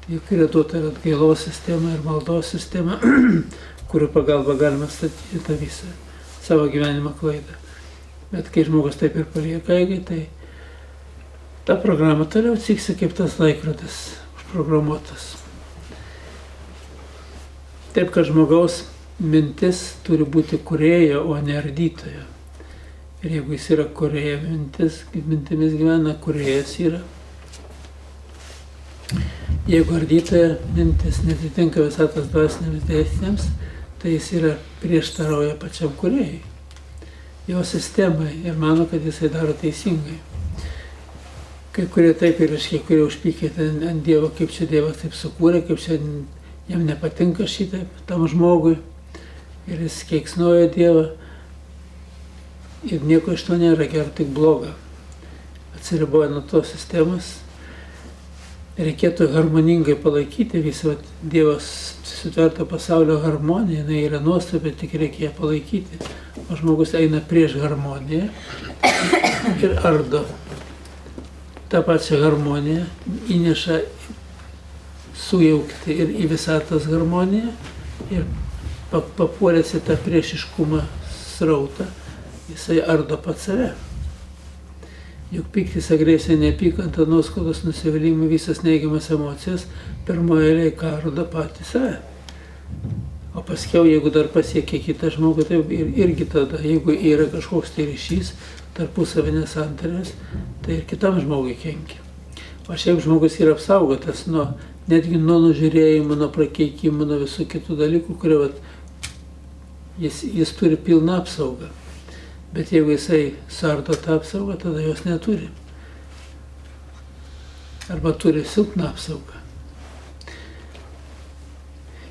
Juk yra duota ir atgailos sistema, ir maldos sistema, kurių pagalba galima atstatyti tą visą savo gyvenimo klaidą. Bet kai žmogus taip ir palieka eigai, tai ta programa toliau ciksi kaip tas laikrodis užprogramuotas. Taip, kad žmogaus mintis turi būti kūrėjo, o ne ardytojo. Ir jeigu jis yra kūrėjo mintimis gyvena, kūrėjas yra. Jeigu ardytojo mintis netitinka visatos dvasinėms dėsniams, tai jis yra prieštarauja pačiam kūrėjui, jo sistemai ir mano, kad jisai daro teisingai. Kai kurie taip ir kai kurie užpykė ant Dievo, kaip čia Dievas taip sukūrė, kaip čia jam nepatinka šitaip tam žmogui. Ir jis keiksnoja Dievą. Ir nieko iš to nėra gero, tik bloga. Atsiriboja nuo tos sistemos. Reikėtų harmoningai palaikyti visą Dievas sutverto pasaulio harmoniją. Jinai yra nuostabi, tik reikia ją palaikyti. O žmogus eina prieš harmoniją ir ardo tą pačią harmoniją, įneša sujaukti ir į visatos harmoniją ir papuolęs į tą priešiškumą srautą, jisai ardo pats save. Juk pyktis, agresija, neapykanta, nuoskaudos, nusivylimai, visas neigiamas emocijas pirmoje eilėje ardo patį save. O paskiau, jeigu dar pasiekia kitą žmogų, tai irgi tada, jeigu yra kažkoks tai ryšys, tarpusavinės santarvės, tai ir kitam žmogui kenkia. O šiaip žmogus yra apsaugotas netgi nuo nužiūrėjimo, nuo prakeikimo, nuo visų kitų dalykų, kurie jis turi pilną apsaugą. Bet jeigu jisai sardo tą apsaugą, tada jos neturi. Arba turi silpną apsaugą.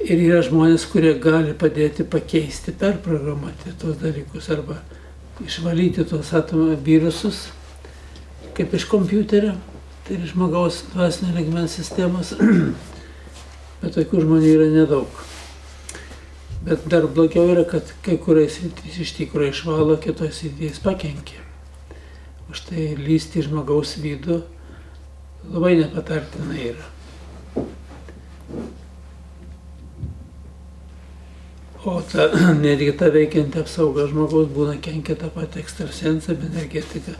Ir yra žmonės, kurie gali padėti pakeisti, perprogramuoti tos dalykus arba išvalyti tos atomo virusus, kaip iš kompiuterio, tai ir žmogaus dvasinio lygmens sistemos, bet tokių žmonių yra nedaug. Bet dar blogiau yra, kad kai kuriais iš tikrųjų išvalo, kitos jis pakenkia. Už tai lysti žmogaus vidų labai nepatartina yra. O netgi ta veikianti apsauga žmogaus būna kenkia tą patį ekstrasensą, energetiką.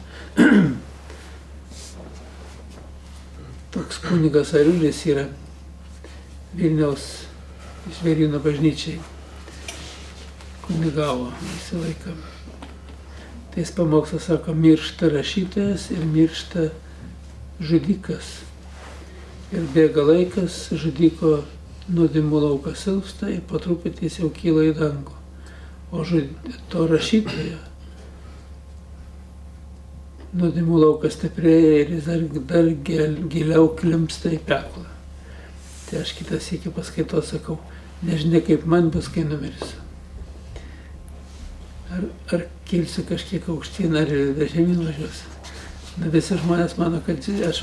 Toks kunigas Ariulis yra Vilniaus Žvėryno bažnyčiai. Kunigavo visą laiką. Tai jis pamokslas sako, miršta rašytojas ir miršta žudikas. Ir bėga laikas, žudiko nuodėmių laukas silpsta ir po truputį jis jau kyla į dangų. O to rašytojo nuodėmių laukas stiprėja ir jis dar giliau klimpsta į peklą. Tai aš kitą sykį paskaitos sakau, nežinia kaip man bus, kai numirsiu. Ar kilsiu kažkiek aukštyn, ar žemyn važiuosiu. Visi žmonės mano, kad aš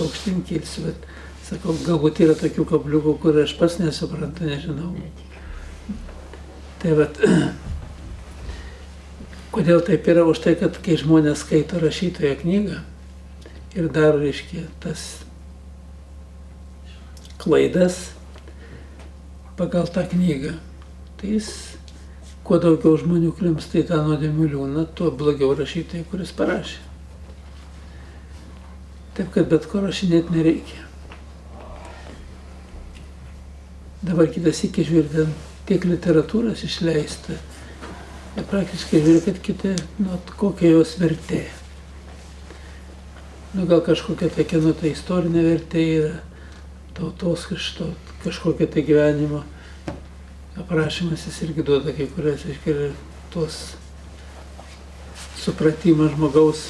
aukštyn kilsiu, bet sakau, galbūt yra tokių kabliukų, kur aš pats nesuprantu, nežinau. Tai vat, kodėl taip yra? Už tai, kad kai žmonės skaito rašytojo knygą ir daro, reiškia, tas klaidas pagal tą knygą, tai jis, kuo daugiau žmonių klimpsta į tą nuodėmių liūną, tuo blogiau rašytojai, kuris parašė. Taip, kad bet ko rašinėti nereikia. Dabar kitas iki žiūrint, tiek literatūros išleista, ir praktiškai žiūrėt, kad kiti, kokia jos vertė. Gal kažkokia tokia, tai istorinė vertė yra, tautos kažkokia tai gyvenimo aprašymas, jis irgi duoda kai kurias, aiškiai, tos supratimą žmogaus,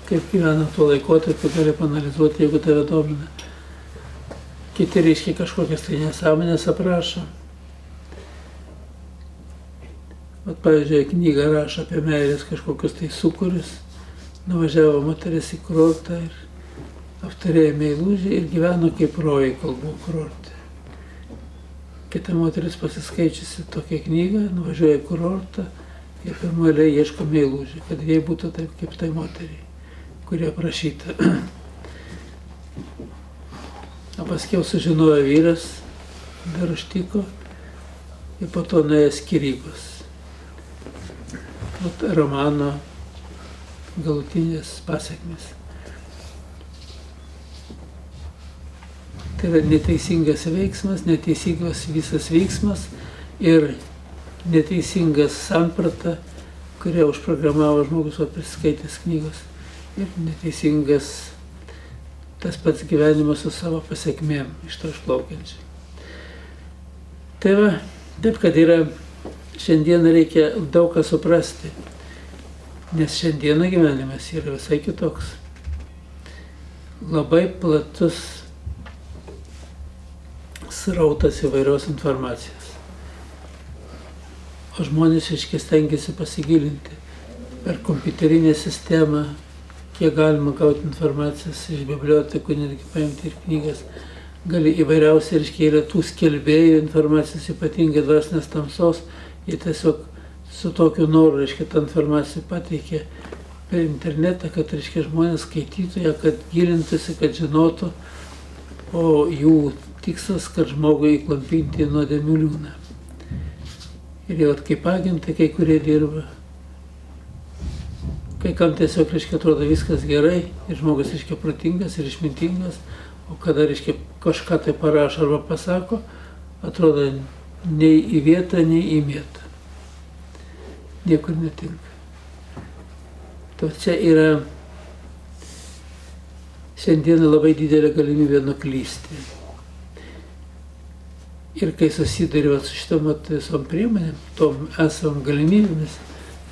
kaip gyvena tuo laikotarpiu, gali panalizuoti, jeigu tave domina. Kiti, reiškia, kažkokias tai nesąmonės aprašo. O pavyzdžiui, knygą rašo apie meilės kažkokius tai sukūrius. Nuvažiavo moteris į kurortą ir aptarėjo meilužį ir gyveno kaip rojai, kol buvo kurorte. Kita moteris pasiskaičiusi tokią knygą, nuvažiuoja į kurortą ir pirmoje ieško meilužį, kad jai būtų taip kaip tai moteriai, kurie aprašyta. O paskiau sužinojo vyras, dar užtiko ir po to nuėjo skyrybos. Romano galutinės pasiekmes. Tai yra neteisingas veiksmas, neteisingas visas veiksmas ir neteisingas samprata, kurią užprogramavo žmogus, o priskaitęs knygos. Ir neteisingas tas pats gyvenimas su savo pasiekmėm iš to išplaukiančiai. Tai va, taip kad yra, šiandieną reikia daug ką suprasti, nes šiandieną gyvenimas yra visai kitoks. Labai platus srautas įvairios informacijos. O žmonės iški stengiasi pasigilinti per kompiuterinę sistemą, kiek galima gauti informacijos iš bibliotekų, netgi paimti ir knygas. Gali įvairiausiai, yra tų skelbėjų informacijos, ypatingai dvasinės tamsos, jie tiesiog su tokiu noru, tą informaciją pateikė per internetą, kad, žmonės skaitytų ją, kad gilintųsi, kad žinotų, o jų tikslas, kad žmogui įklampinti į nuodėmių liūną. Ir jau kaip agentai, kai kurie dirba, kai kam tiesiog, atrodo viskas gerai, ir žmogus, protingas ir išmintingas, o kada, kažką tai parašo arba pasako, atrodo nei į vietą, nei į vietą. Niekur netinka. To čia yra šiandieną labai didelė galimybė nuklysti. Ir kai susiduriu su šitom visom priemonėm, tom esam galimybėmis,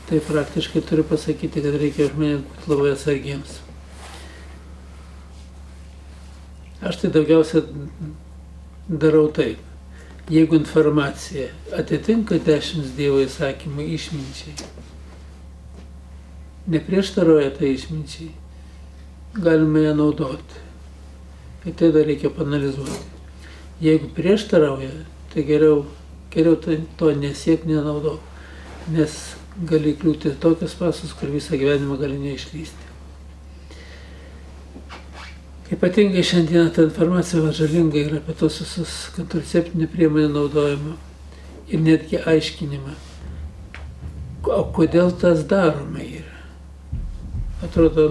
tai praktiškai turiu pasakyti, kad reikia žmonėms būti labai atsargiems. Aš tai daugiausia darau taip. Jeigu informacija atitinka 10 Dievo įsakymų išminčiai, neprieštaroja tai išminčiai, galima ją naudoti. Ir tai dar reikia panalizuoti. Jeigu prieštarauja, tai geriau to nesiek nenaudok, nes gali kliūti tokias pasus, kur visą gyvenimą gali neišlysti. Ypatingai šiandieną ta informacija žalinga yra apie tos visus kontraceptinių priemonių naudojimą ir netgi aiškinimą, o kodėl tas daroma yra. Atrodo,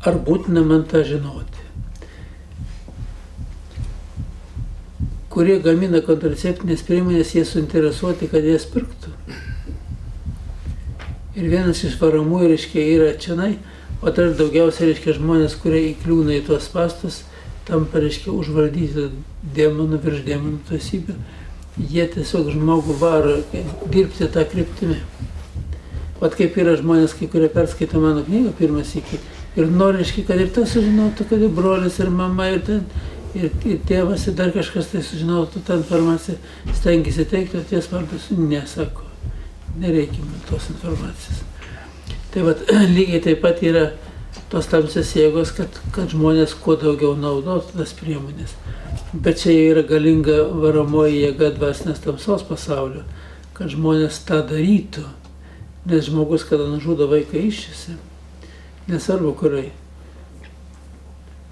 ar būtina man tą žinoti. Kurie gamina kontraceptinės priemonės, jie suinteresuoti, kad jas pirktų. Ir vienas iš varomų yra čionai, o dar daugiausiai žmonės, kurie įkliūna į tuos spąstus, tampa užvaldyti demonų virš demonų tasybių. Jie tiesiog žmogų varo dirbti tą kryptimį. Vat kaip yra žmonės, kai kurie perskaito mano knygą pirmą sykį ir nori, kad ir tas sužinotų, kad ir brolis, ir mama, ir tėvas, ir dar kažkas tai sužinotų tą informaciją, stengiasi teikti, o ties vardas nesako, nereikia man tos informacijos. Tai vat, lygiai taip pat yra tos tamsios jėgos, kad žmonės kuo daugiau naudotų tas priemonės. Bet čia yra galinga varomoji jėga dvasinės tamsos pasaulio, kad žmonės tą darytų. Nes žmogus, kada nužudo vaiką iššiasi, nesvarbu kurai,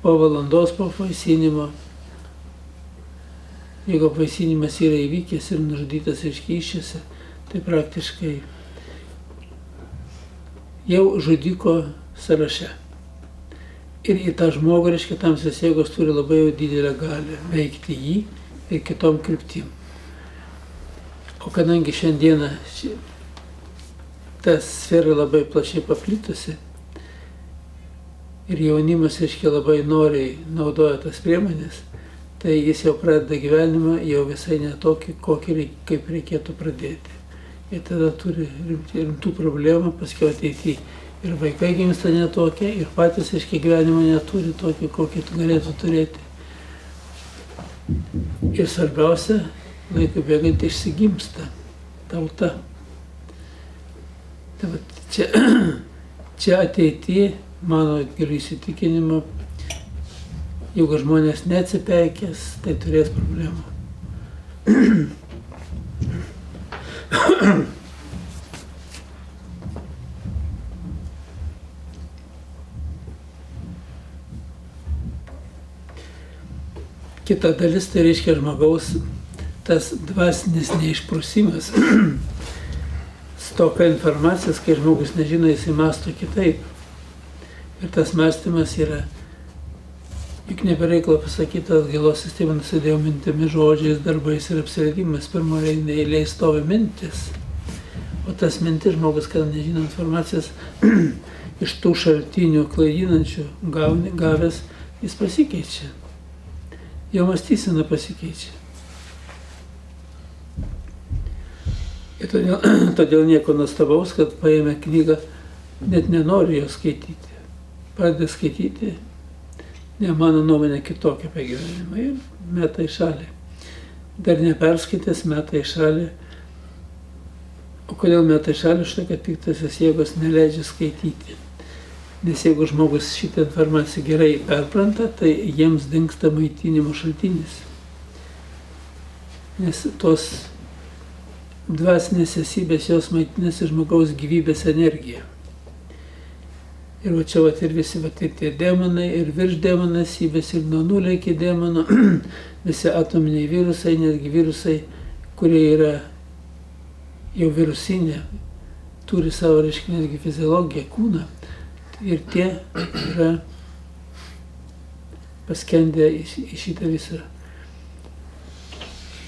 po valandos po apvaisinimo, jeigu apvaisinimas yra įvykęs ir nužudytas iššiasi, tai praktiškai jau žudiko sąraše. Ir į tą žmogų, tamsios jėgos turi labai jau didelę galią veikti jį ir kitom kryptim. O kadangi šiandieną ta sfera labai plačiai paplitusi ir jaunimas, labai noriai naudoja tas priemonės, tai jis jau pradeda gyvenimą jau visai netokį, kaip reikėtų pradėti. Ir tada turi rimtų problemų paskiau ateityje. Ir vaikai gimsta netokie, ir patys gyvenimo neturi tokį, kokį galėtų turėti. Ir svarbiausia, laikui bėgant išsigimsta tauta. Tai vat čia ateityje, mano giliu įsitikinimu, jeigu žmonės neatsipeikės, tai turės problemų. Kita dalis, tai reiškia žmogaus tas dvasinis neišprusimas, stoka informacijos, kai žmogus nežino, jisai mąsto kitaip. Ir tas mąstymas yra, juk nebereiklo pasakyta, atgailos sistema nusidėjo mintimis, žodžiais, darbais ir apsiredimas. Pirmoje eilėje stovi mintis. O tas mintis žmogus, kada nežino informacijos, iš tų šaltinių klaidinančių gavęs, jis pasikeičia. Jo mąstysena pasikeičia. Ir todėl nieko nuostabaus, kad paėmė knygą, net nenori jos skaityti. Pradeda skaityti, ne mano nuomonė kitokia apie gyvenimą ir meta į šalį. Dar neperskaitęs, meta į šalį. O kodėl meta į šalį? Štai, kad piktosios jėgos neleidžia skaityti. Nes jeigu žmogus šitą informaciją gerai perpranta, tai jiems dingsta maitinimo šaltinis. Nes tos dvasinės esybės jos maitinasi žmogaus gyvybės energiją. Ir va čia ir visi ir tie demonai, ir virš demonų esybės, ir nuo nulio iki demonų, visi atominiai virusai, netgi virusai, kurie yra jau virusinė, turi savo, reiškia, netgi fiziologiją, kūną. Ir tie yra paskendę į šitą visą,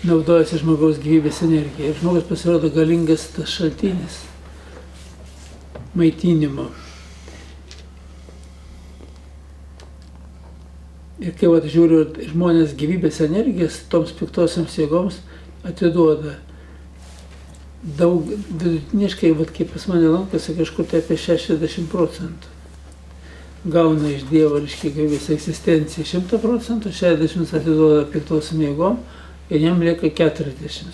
naudojasi žmogaus gyvybės energiją. Ir žmogus pasirodo galingas tas šaltinis maitinimo. Ir kai žiūriu, žmonės gyvybės energijas toms piktosiams jėgoms atiduoda daug, vidutiniškai, kaip pas mane lankosi, kažkur tai apie 60%. Gauna iš Dievo, reiškia, gyvybės egzistenciją 100%, 60% atiduoda piktosiam jėgom ir jam lieka 40%.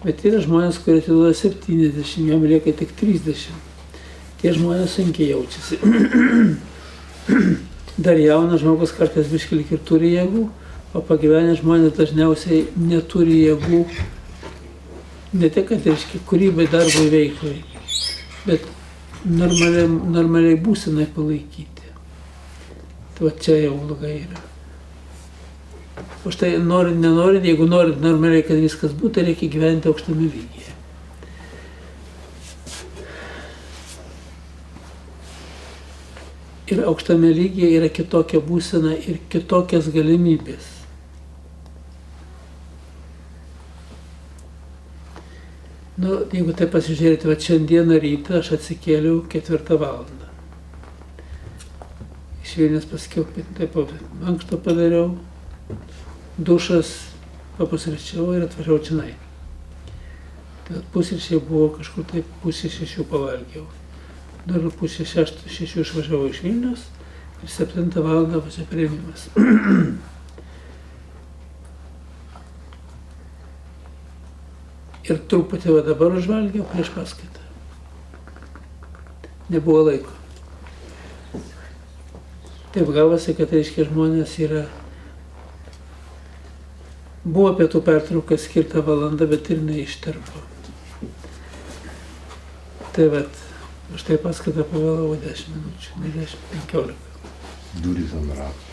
Bet yra žmonės, kurie atiduoda 70%, jam lieka tik 30%. Tie žmonės sunkiai jaučiasi. Dar jaunas žmogus kartais biškį lyg ir turi jėgų, o pagyvenę žmonės dažniausiai neturi jėgų, ne tik, kad reiškia kūrybai, darbui, veiklai, bet normaliai būsenai palaikyti. Tai va čia jau blogai yra. O štai norint, nenorint, jeigu norint normaliai, kad viskas būtų, reikia gyventi aukštame lygyje. Ir aukštame lygyje yra kitokia būsena ir kitokias galimybės. Nu, jeigu tai pasižiūrėti, va šiandieną rytą aš atsikėliau 4 valandą. Iš Vilnius paskiau, taip anksto padariau, dušas, papusryčiau ir atvažiavau čionai. Tai pusryčiai buvo kažkur taip 5:30 pavalgiau. Dar 5:30 išvažiavau iš Vilnius ir 7 valandą pasipriėmimas. Ir truputį va dabar užvalgiau prieš paskaitą. Nebuvo laiko. Taip gavosi, kad reiškia žmonės yra... Buvo pietų pertrauka skirta valanda, bet ir neištirpo. Tai vat, aš tai paskaitą pavėlavau 10 minučių, ne 10-15. Durys ant ratų.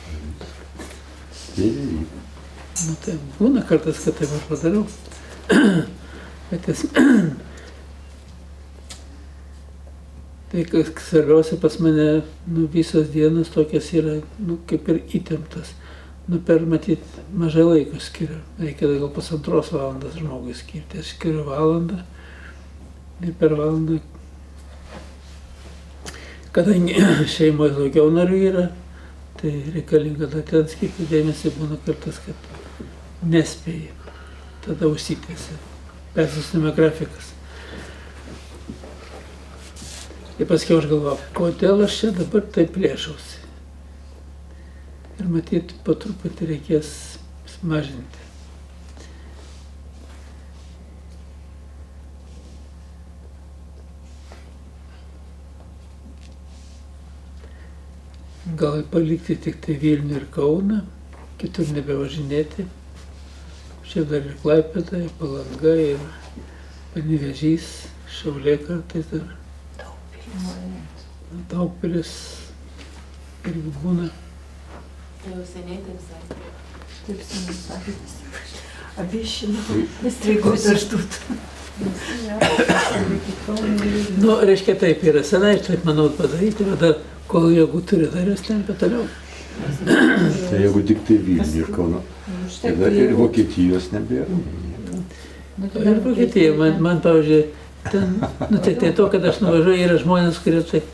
Nu tai būna kartas, kad taip aš padariau. Bet tai svarbiausia pas mane, visos dienos tokias yra, kaip ir įtemptas. Per matyti mažai laiko skiriu. Reikia gal 1,5 valandos žmogui skirti. Aš skiriu valandą ir per valandą, kadangi šeimoje daugiau narių yra, tai reikalinga ten skirti dėmesį, būna kartas, kad nespėji. Tada užsitęsia. Persusime grafikas. Ir paskiau aš galvoju, kodėl aš čia dabar taip plėšausi. Ir matyti, po truputį reikės mažinti. gal palikti tik tai Vilnių ir Kauną, kitur nebevažinėti. Čia dar ir Klaipėda, ir Palanga, ir Panevėžys, Šiauliai kartais dar. Daugpilis irgi būna. Tai jau seniai taip sakė. Taip seniai sakėtis. Apie šimtą. Streikuoti aš tūt. Nu, reiškia, taip yra senai, taip manau padaryti, bet dar kol jėgų turi, dar jas tempia toliau. Tai jeigu tik tai Vilnių ir Kauno, tada ir Vokietijos nebėra. Ir Vokietija, man pavyzdžiui, ten, nu tai to, kad aš nuvažiuoju, yra žmonės, kurie tai,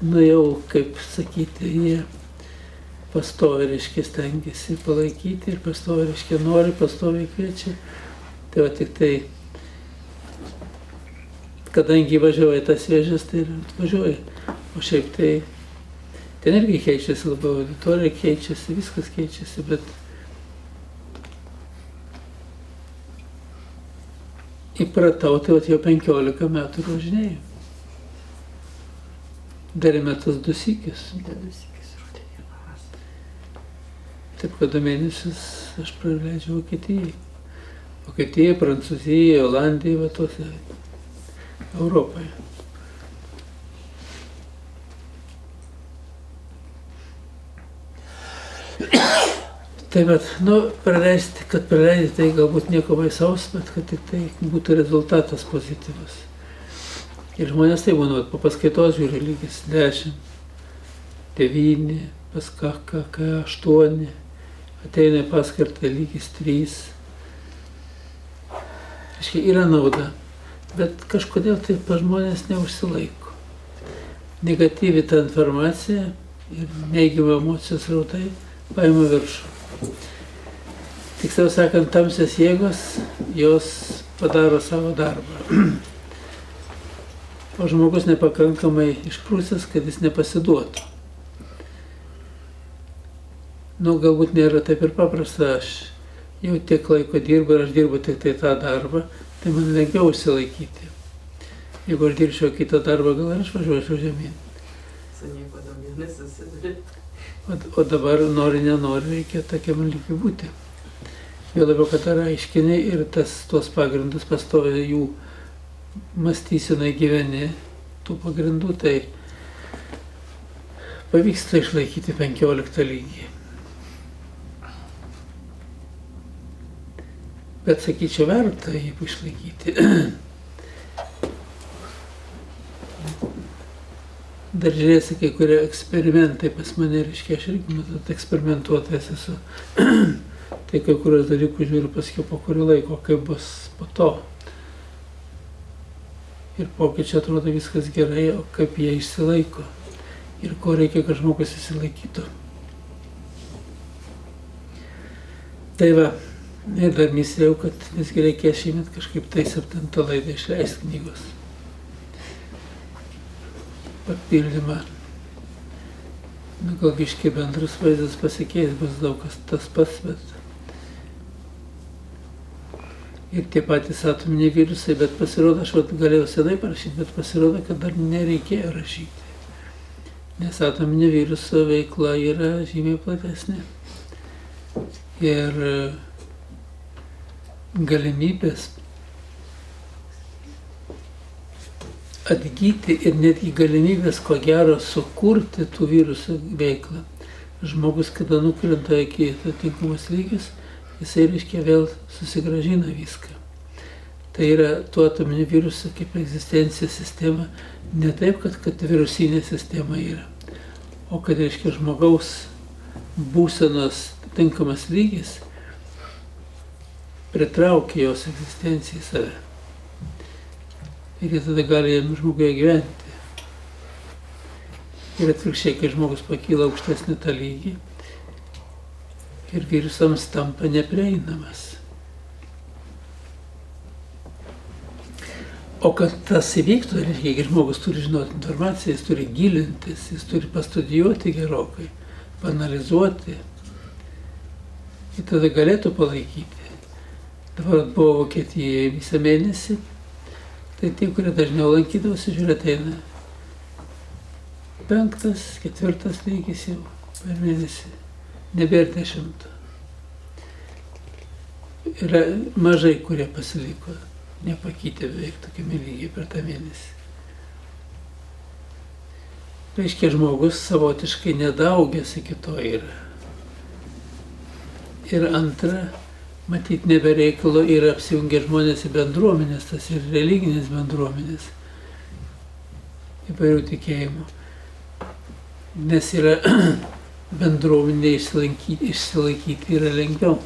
nu jau, kaip sakyti, jie pastovi, reiškia, stengiasi palaikyti ir pastovi, reiškia, nori, pastovi kviečia. Tai va tik tai, kadangi važiuoja tas vėžės, tai ir važiuoja. O šiaip tai, ten irgi keičiasi labai, auditorija keičiasi, viskas keičiasi, bet įpratau, tai jau 15 metų važinėjau. Dar į metus 2 sykius. Taip, kad 2 mėnesius aš praleidžiu Vokietijai. Vokietijai, Prancūzijai, Olandijai, va tose Europoje. Tai bet, nu, praleisti, kad praleidai, tai galbūt nieko baisaus, bet kad tik tai būtų rezultatas pozityvus. Ir žmonės tai būna, po paskaitos žiūri lygis 10, 9, pas KK 8, ateina į paskaitą lygis 3. Reiškia, yra nauda, bet kažkodėl tai pas žmonės neužsilaiko. Negatyvi ta informacija ir neigiama emocijos rautai paima viršų. Tiksliau sakant, tamsios jėgos, jos padaro savo darbą. O žmogus nepakankamai išprūsęs, kad jis nepasiduotų. Nu, galbūt nėra taip ir paprasta, aš jau tiek laiko dirbu ir aš dirbu tik tai tą darbą, tai man lengviau užsilaikyti. Jeigu aš dirbčiau kitą darbą, gal aš važiuočiau žemyn. Su nieko daugiau nesusiduri. O dabar nori, nenori, reikia tokiam lygiai būti. Jo labiau, kad yra aiškiniai ir tuos pagrindus pastoviai jų mąstysenai gyveni, tų pagrindų, tai pavyksta išlaikyti 15 lygį. Bet sakyčiau, verta jį išlaikyti. Dar žiūrėsi, kai kurie eksperimentai pas mane, reiškia, aš irgi matot eksperimentuotojas esu. Tai kai kurios dalykus žiūriu paskui po kurio laiko, kaip bus po to. Ir pokyčiai atrodo viskas gerai, o kaip jie išsilaiko. Ir ko reikia, kad žmogus išsilaikytų. Tai va, ir dar misėjau, kad visgi reikės šiemet kažkaip tai 7 laidą išleisti knygos. Papildymą. Nu, gal biškai bendras vaizdas pasikeis, bus daug kas tas pats, bet ir tie patys atominiai virusai, bet pasirodo, aš galėjau senai parašyti, bet pasirodo, kad dar nereikėjo rašyti. Nes atominio viruso veikla yra žymiai platesnė. Ir galimybės atgyti ir netgi galimybės, ko gero, sukurti tų virusų veiklą. Žmogus, kada nukrenta iki atitinkamas lygis, jisai, reiškia, vėl susigrąžina viską. Tai yra tų atominių virusų kaip egzistencija sistema, ne taip, kad virusinė sistema yra, o kad, reiškia, žmogaus būsenos tinkamas lygis pritraukia jos egzistenciją į save. Ir jie tada gali žmoguje gyventi. Ir atvirkščiai, kai žmogus pakyla aukštesnį tą lygį ir virusams tampa neprieinamas. O kad tas įvyktų, reiškia, jeigu žmogus turi žinoti informaciją, jis turi gilintis, jis turi pastudijuoti gerokai, paanalizuoti. Ir tada galėtų palaikyti. Dabar buvo Vokietijoje visą mėnesį. Tai tie, kurie dažniau lankydavosi, žiūrėt, eina 5, 4 lygis jau per mėnesį. Nebėra 10. Yra mažai, kurie pasiliko, nepakeitė beveik tokiame lygiai per tą mėnesį. Reiškia, žmogus savotiškai nedaugęs iki to yra. Ir antra, matyt, nebereikalo yra apsijungę žmonės į bendruomenės, tas ir religinės bendruomenės, įvairių tikėjimų. Nes yra bendruomenė išsilaikyti yra lengviau.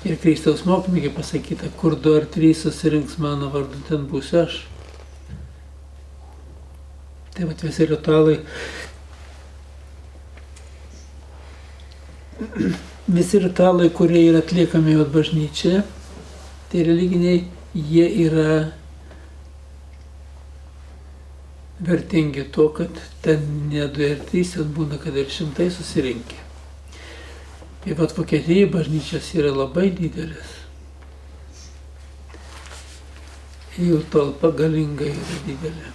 Ir Kristaus mokymai, kaip pasakyta, kur 2 ar 3 susirinks mano vardu, ten būsiu aš. Tai vat visi ritualai, kurie yra atliekami vat bažnyčioje, tai religiniai, jie yra vertingi to, kad ten ne 2 ar 3, ten būna, kad ir 100 susirinkę. Taip pat Vokietijoje bažnyčios yra labai didelis. Jų talpa galingai yra didelė.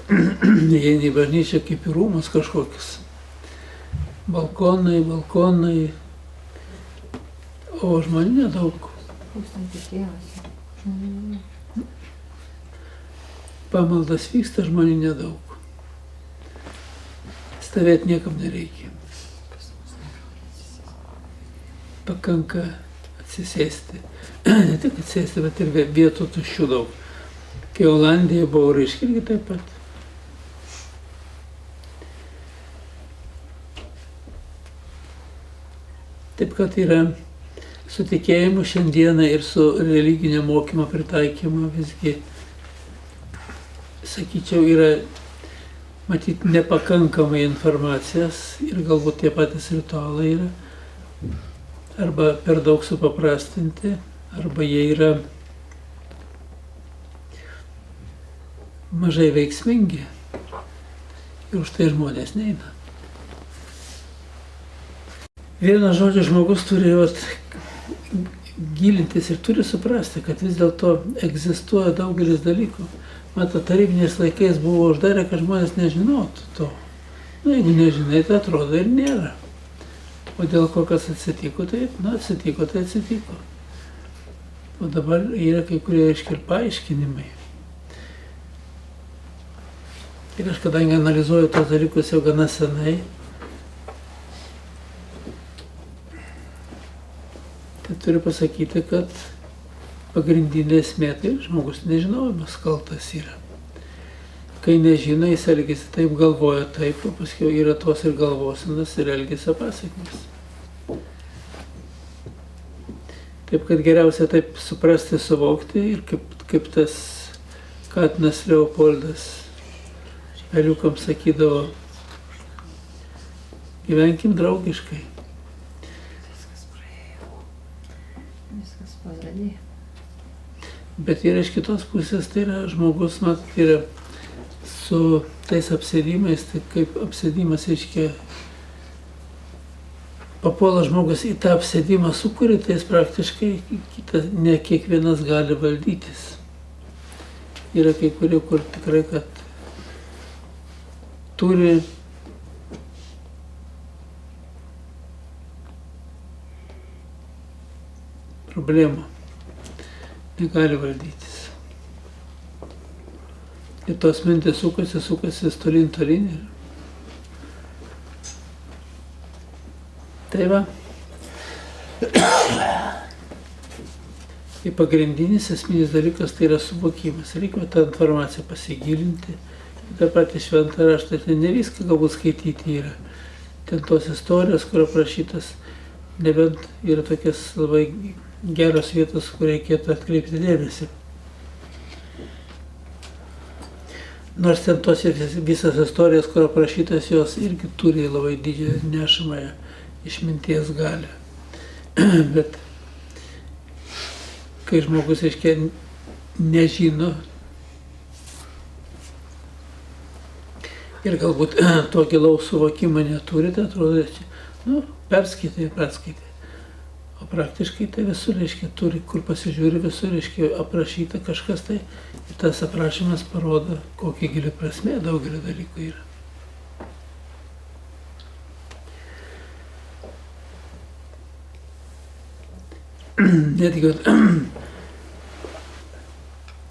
Įeini į bažnyčią kaip į rūmus kažkokius. Balkonai, o žmonių nedaug. Pamaldas vyksta, žmonių nedaug. Stovėti niekam nereikia. Pakanka atsisėsti. Ne tik atsisėsti, bet ir vietų tuščių daug. Kai Olandijoje buvo, reiškia, irgi taip pat. Taip kad yra su tikėjimu šiandieną ir su religinio mokymo pritaikymu visgi, sakyčiau, yra matyt nepakankamai informacijos ir galbūt tie patys ritualai yra arba per daug supaprastinti, arba jie yra mažai veiksmingi ir už tai žmonės neina. Vienu žodžiu, žmogus turi gilintis ir turi suprasti, kad vis dėlto egzistuoja daugelis dalykų. Matot, tarybiniais laikais buvo uždarę, kad žmonės nežinotų to. Jeigu nežinai, tai atrodo ir nėra. O dėl ko kas atsitiko, tai atsitiko, tai atsitiko. O dabar yra kai kurie aiškiai ir paaiškinimai. Ir aš kadangi analizuoju tos dalykus jau gana senai, tai turiu pasakyti, kad pagrindinė esmė tai žmogus nežinojimas kaltas yra. Kai nežino, jis elgesi taip, galvoja taip, o paskui yra tos ir galvosenas ir elgesio pasekmės. Taip, kad geriausia taip suprasti, suvokti ir kaip tas Katinas Leopoldas veliukams sakydavo, gyvenkim draugiškai. Bet yra iš kitos pusės, tai yra žmogus, matot, yra su tais apsėdimais, tai kaip apsėdimas, reiškia, papuola žmogus į tą apsėdimą sukūrė, tai jis praktiškai ne kiekvienas gali valdytis. Yra kai kurie, kur tikrai, kad turi problemų. Negali valdytis. Ir tos mintis sukasi tolyn. Tai va. Tai pagrindinis esminis dalykas tai yra suvokimas. Reikia tą informaciją pasigilinti. Ta pati šventą raštą, ten ne viską galbūt skaityti yra. Ten tos istorijos, kur aprašytas, nebent yra tokias labai geros vietos, kur reikėtų atkreipti dėmesį. Nors ten tos visas istorijos, kur aprašytas, jos irgi turi labai didžiąją nešamąją išminties galią. Bet kai žmogus, aiškiai, nežino ir galbūt to gilaus suvokimo neturi, tai atrodo, perskaitai. O praktiškai tai visur, reiškia, turi, kur pasižiūri, visur, reiškia, aprašyta kažkas tai. Ir tas aprašymas parodo, kokia gili prasmė daugelio dalykų yra. Netgi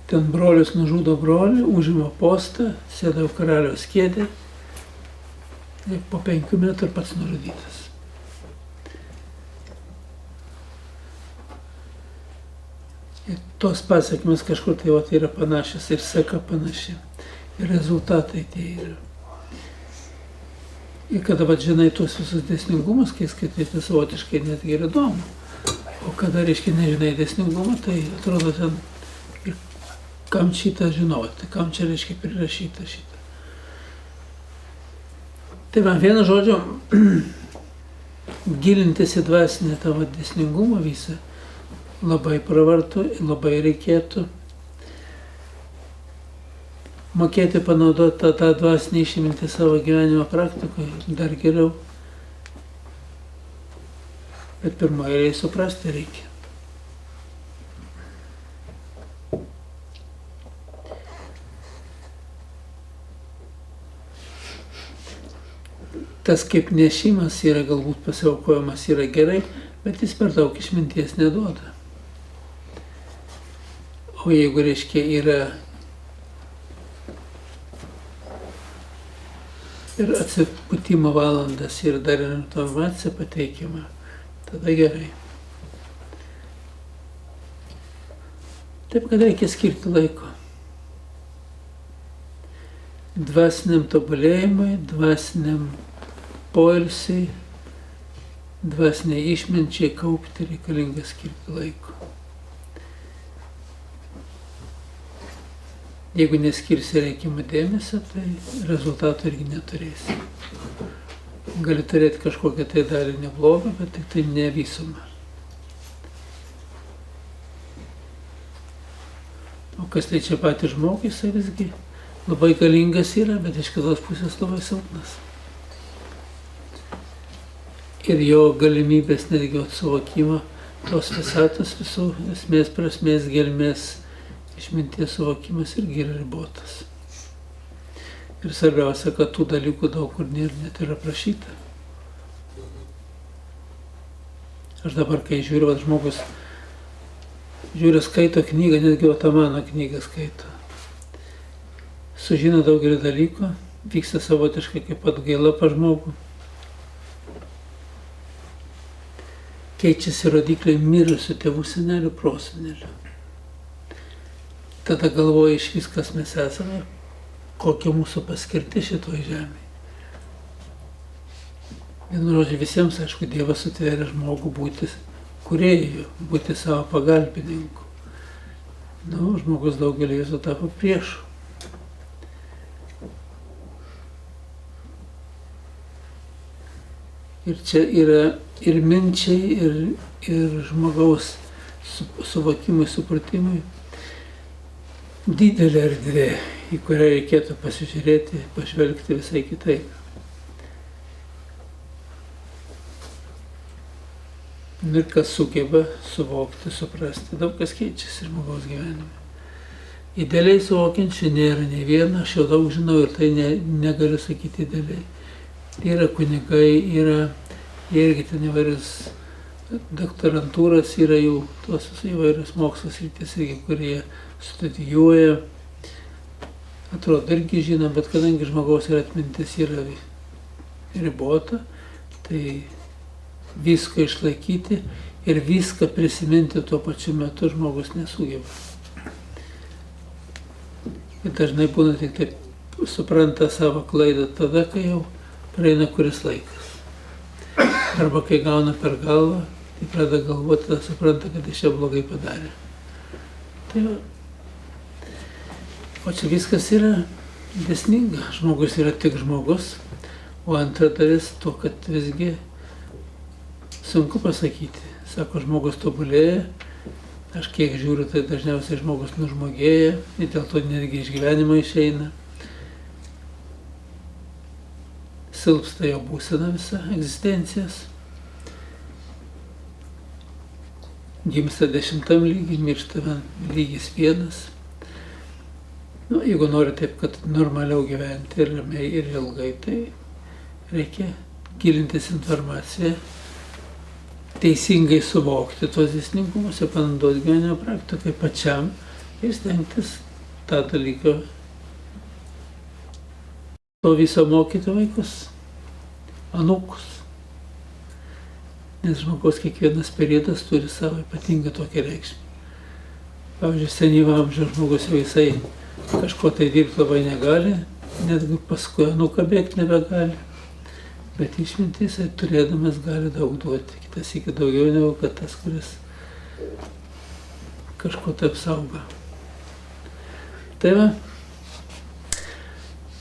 ten brolius nužudo brolį, užima postą, sėda į karaliaus kėdę ir po 5 metrų pats nužudytas. Ir tos pasiekmes kažkur tai yra panašios ir seka panaši. Ir rezultatai tie yra. Ir kada žinai tuos visus dėsningumus, kai skaitai, tai savotiškai netgi yra įdomu. O kada, reiškia, nežinai dėsningumą, tai atrodo ten, ir kam šitą žinoti, kam čia, reiškia, prirašyta šitą. Tai man vienu žodžiu, gilintis į dvasinę tavo dėsningumą visą labai pravartu, labai reikėtų. Mokėti panaudoti tą dvasinį išmintį savo gyvenimo praktikoje dar geriau. Bet pirmoje eilėje suprasti reikia. Tas kaip nešimas yra, galbūt pasiaukojimas yra gerai, bet jis per daug išminties neduoda. O jeigu, reiškia, yra ir atsipūtimo valandas ir dar informacija pateikiama, tada gerai. Taip, kad reikia skirti laiko. Dvasiniam tobulėjimui, dvasiniam poilsiui, dvasiniai išminčiai kaupti reikalinga skirti laiko. Jeigu neskirsi reikiamą dėmesio, tai rezultatų irgi neturėsi. Gali turėti kažkokią tai dalį neblogą, bet tik tai ne visumą. O kas tai čia patys žmogus, jisai visgi labai galingas yra, bet iš kitos pusės labai silpnas. Ir jo galimybės netgi suvokimo tos visatos visų esmės, prasmės, gelmės, išminties suvokimas irgi yra ribotas. Ir svarbiausia, kad tų dalykų daug kur nėra net yra aprašyta. Aš dabar, kai žiūriu, žmogus žiūri, skaito knygą, netgi tą mano knygą skaito. Sužino daugelį dalykų, vyksta savotiškai kaip atgaila pa žmogų. Keičiasi rodikliai mirusių tėvų, senelių, prosenelių. Tada galvoja iš viskas mes esame, kokia mūsų paskirti šitoj žemėje. Vienu žodžiu, visiems, aišku, Dievas sutvėrė žmogų būti kūrėju, būti savo pagalbininku. Nu, žmogus daugelį visų tapo priešu. Ir čia yra ir minčiai, ir žmogaus suvokimui, supratimui didelė erdvė, į kurią reikėtų pasižiūrėti, pažvelgti visai kitaip. Ir kas sugeba suvokti, suprasti, daug kas keičiasi žmogaus gyvenime. Idealiai suvokiančių nėra nei vieno, aš jau daug žinau ir tai negaliu sakyti idealiai. Yra kunigai, jie irgi ten įvairius doktorantūras, yra jų tos įvairius mokslos sritis, kurie studijuoja, atrodo irgi žino, bet kadangi žmogaus ir atmintis yra ribota, tai viską išlaikyti ir viską prisiminti tuo pačiu metu žmogus nesugeba. Ir dažnai būna tik taip supranta savo klaidą tada, kai jau praeina kuris laikas. Arba kai gauna per galvą, tai pradeda galvoti, tada supranta, kad jis čia blogai padarė. Tai va. O čia viskas yra dėsninga. Žmogus yra tik žmogus, o antra dalis to, kad visgi sunku pasakyti. Sako, žmogus tobulėja, aš kiek žiūriu, tai dažniausiai žmogus nužmogėja, ir dėl to netgi iš gyvenimo išeina. Silpsta jo būsena visa egzistencijos. gimsta 10 lygiai, miršta lygis 1. Nu, jeigu nori taip, kad normaliau gyventi ir ramiai ir ilgai, tai reikia gilintis informaciją, teisingai suvokti tos dėsningumus ir panaudoti gyvenimo praktikai pačiam ir stengtis tą dalyką to viso mokyti vaikus, anūkus. Nes žmogaus kiekvienas periodas turi savo ypatingą tokią reikšmę. Pavyzdžiui, senyvo amžiaus žmogus jau jisai kažko tai dirbti labai negali, netgi paskui anūką bėgti nebegali. Bet išmintis, turėdamas, gali daug duoti. Kitas iki daugiau negu kad tas, kuris kažko taip saugo. Tai va,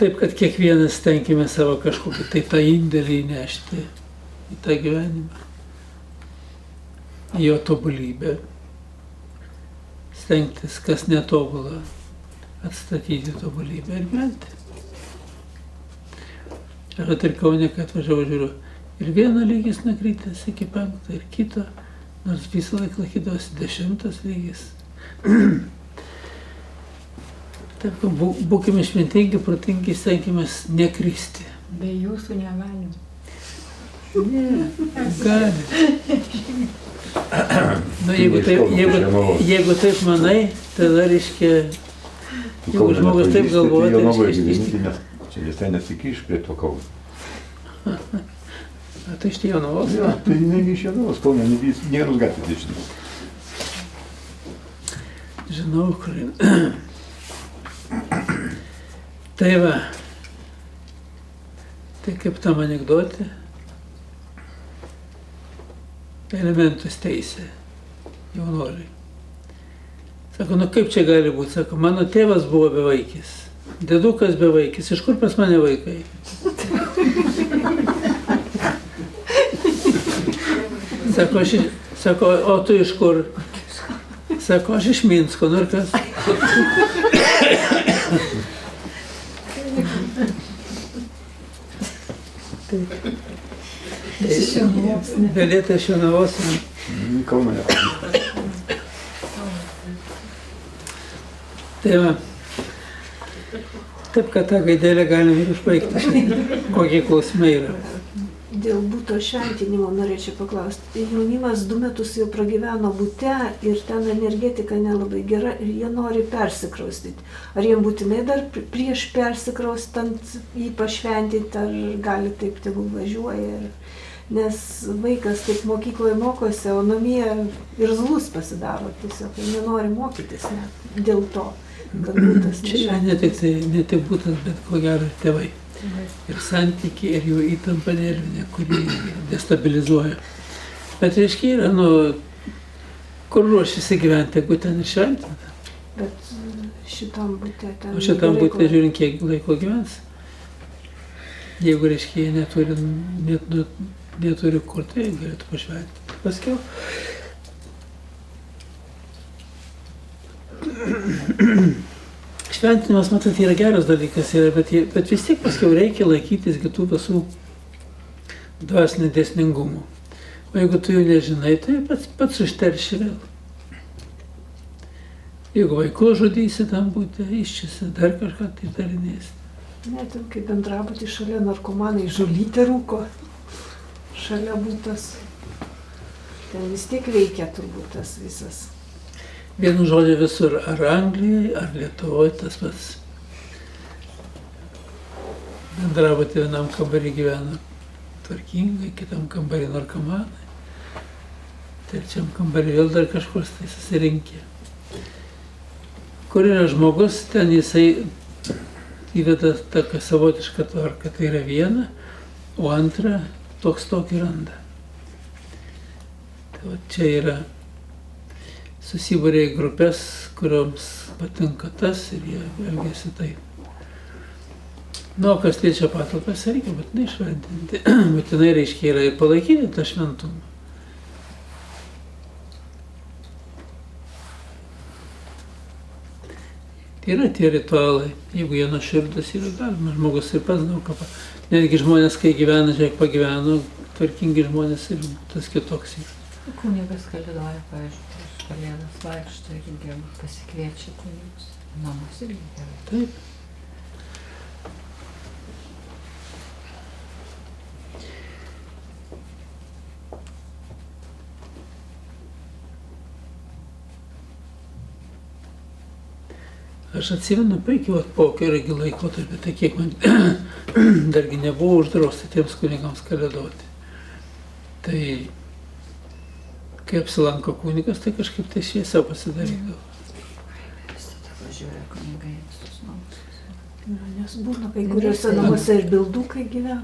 taip, kad kiekvienas stenkime savo kažkokį tai tą indėlį įnešti į tą gyvenimą, į jo tobulybę. Stengtis, kas netobula, atstatyti tobulybę ir gyventi. Aš ir Kaune, kai atvažiavau, žiūriu, ir vieną lygis nukritęs iki 5 ir kito, nors visą laiką laikydavosi 10 lygis. Taip, būkime išmintingi, protingi, stenkimės nekristi. Be jūsų negalim. Ne, gali. Nu, jeigu taip manai, tada reiškia, jeigu žmogus taip galvoja, tai reiškia. Čia visai nesikiš prie to Kauno. A tai iš Jonavos? Ja, tai ne iš Jonavos, Kaune, ne vienos gatvės dešinės. Žinau, kur. Tai va, tai kaip tam anekdote, elementus teisė, jaunuoliai. Sako, nu kaip čia gali būti? Sako, mano tėvas buvo bevaikis, dėdukas bevaikis, iš kur pas mane vaikai? Sako, o tu iš kur? Sako, aš iš Minsko, nu ir kas? Galėtų iš Jonavos. Kaune. Tai va, taip, kad tą gaidelę galime ir užbaigti. Kokie klausimai yra? Dėl buto šventinimo norėčiau paklausti. Jaunimas 2 metus jau pragyveno bute ir ten energetika nelabai gera ir jie nori persikraustyti. Ar jiem būtinai dar prieš persikraustant jį pašventinti, ar gali taip tegul važiuoja? Nes vaikas taip mokykloje mokosi, o namie irzlus pasidaro tiesiog ir nenori mokytis net dėl to, kad butas nešventintas. Čia ne tik butas, bet ko gero ir tėvai. Ir santykiai, ir jų įtampa nervinė, kuri destabilizuoja. Bet reiškia yra, kur ruošiasi gyventi, jeigu ten ir šventinta. Bet šitam bute ten... O šitam bute žiūrint, kiek laiko gyvens. Jeigu reiškia, jie neturi kur, tai galėtų pašventinti. Paskiau. Šventinimas, matot, yra geras dalykas, bet vis tiek paskiau reikia laikytis kitų visų dvasinių dėsningumų. O jeigu tu jų nežinai, tai pats užterši vėl. Jeigu vaikų žudysi tam būti, iščiasi, dar kažką tai darinėsi. Net kaip bendrabutį šalia narkomanai žulytė rūko, šalia būtas. Ten vis tiek veikia turbūt tas visas. Vienu žodžiu visur, ar Anglijoje, ar Lietuvoje tas pats. Bendrabutį vienam kambarį gyvena tvarkingai, kitam kambarį narkomanai. Trečiam kambarį vėl dar kažkur tai susirinkė. Kur yra žmogus, ten jisai įveda tokią savotišką tvarką. Tai yra viena, o antra toks tokį randa. Tai va, čia yra susibūrė į grupės, kurioms patinka tas ir jie elgiasi taip. Nu, kas liečia patalpas, reikia būtinai šventinti. Būtinai reiškia yra ir palaikyti tą šventumą. Yra tie ritualai, jeigu jie nuoširdūs yra galima, žmogus ir pats daug ką. Netgi žmonės, kai gyvena, žiūrėk, pagyveno, tvarkingi žmonės ir tas kitoks yra. Kunigas kalėdoja, pavyzdžiui, prieš kalėdas vaikšto irgi pasikviečia kunigus. Namus irgi gerai. Taip. Aš atsimenu puikiai pokario laikotarpį, tai kiek man dargi nebuvo uždrausta tiems kunigams kalėdoti. Tai kai apsilanko kunigas, tai kažkaip tai šviesiau pasidarydavo. Visada važiuoja kunigai visus namus. Nes būna kai kuriuose namuose ir bildukai gyvena.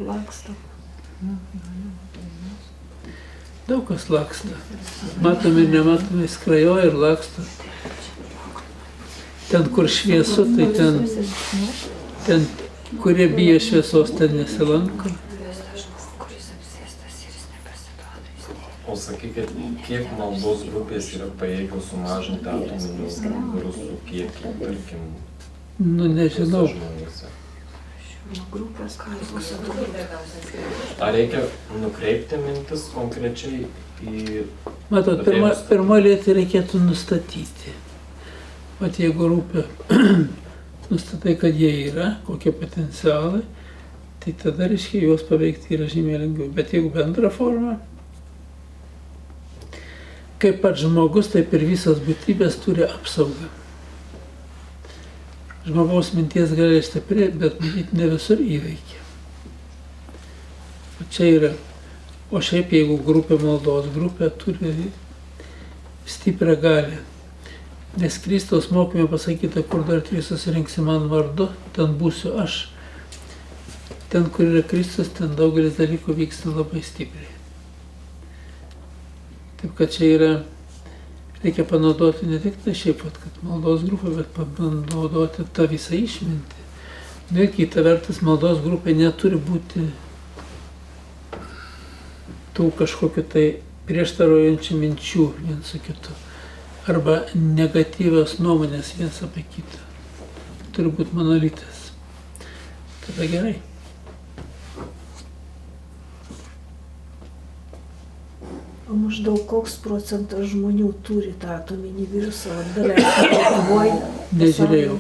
Laksto. Daug kas laksta. Matomi ir nematomi, skrajoja ir laksta. Ten, kur šviesu, tai ten kurie bijo šviesos, ten nesilanko. O sakykit, kiek maldos grupės yra pajėgios sumažinti atominių virusų kiekį, tarkim, Nu, nežinau. žmonėse? Grupės kalbos. Ar reikia nukreipti mintis konkrečiai į... Matot, pirmoje vietoje reikėtų nustatyti. Vat jeigu rūpia, nustatai, kad jie yra, kokie potencialai, tai tada, reiškia, juos paveikti yra žymiai lengviau. Bet jeigu bendra forma, kaip pats žmogus, taip ir visos būtybės turi apsaugą. Žmogaus minties galia stipri, bet matyt ne visur įveikia. O čia yra. O šiaip jeigu grupė, maldos grupė turi stiprią galią. Nes Kristaus mokymė pasakyta, kur dar trys susirinksi man vardu, ten būsiu aš. Ten, kur yra Kristus, ten daugelis dalykų vyksta labai stipriai. Taip kad čia yra, reikia panaudoti ne tik tai šiaip, kad maldos grupė, bet panaudoti tą visą išmintį. Nu ir kita vertus, maldos grupė neturi būti tų kažkokiu tai prieštarojančių minčių viens su kitu. Arba negatyvios nuomonės viens apie kitą. Turi būti monolitas. Tada gerai. O maždaug koks procentas žmonių turi tą atominį virusą, daleiskai Lietuvoje? Nežiūrėjau.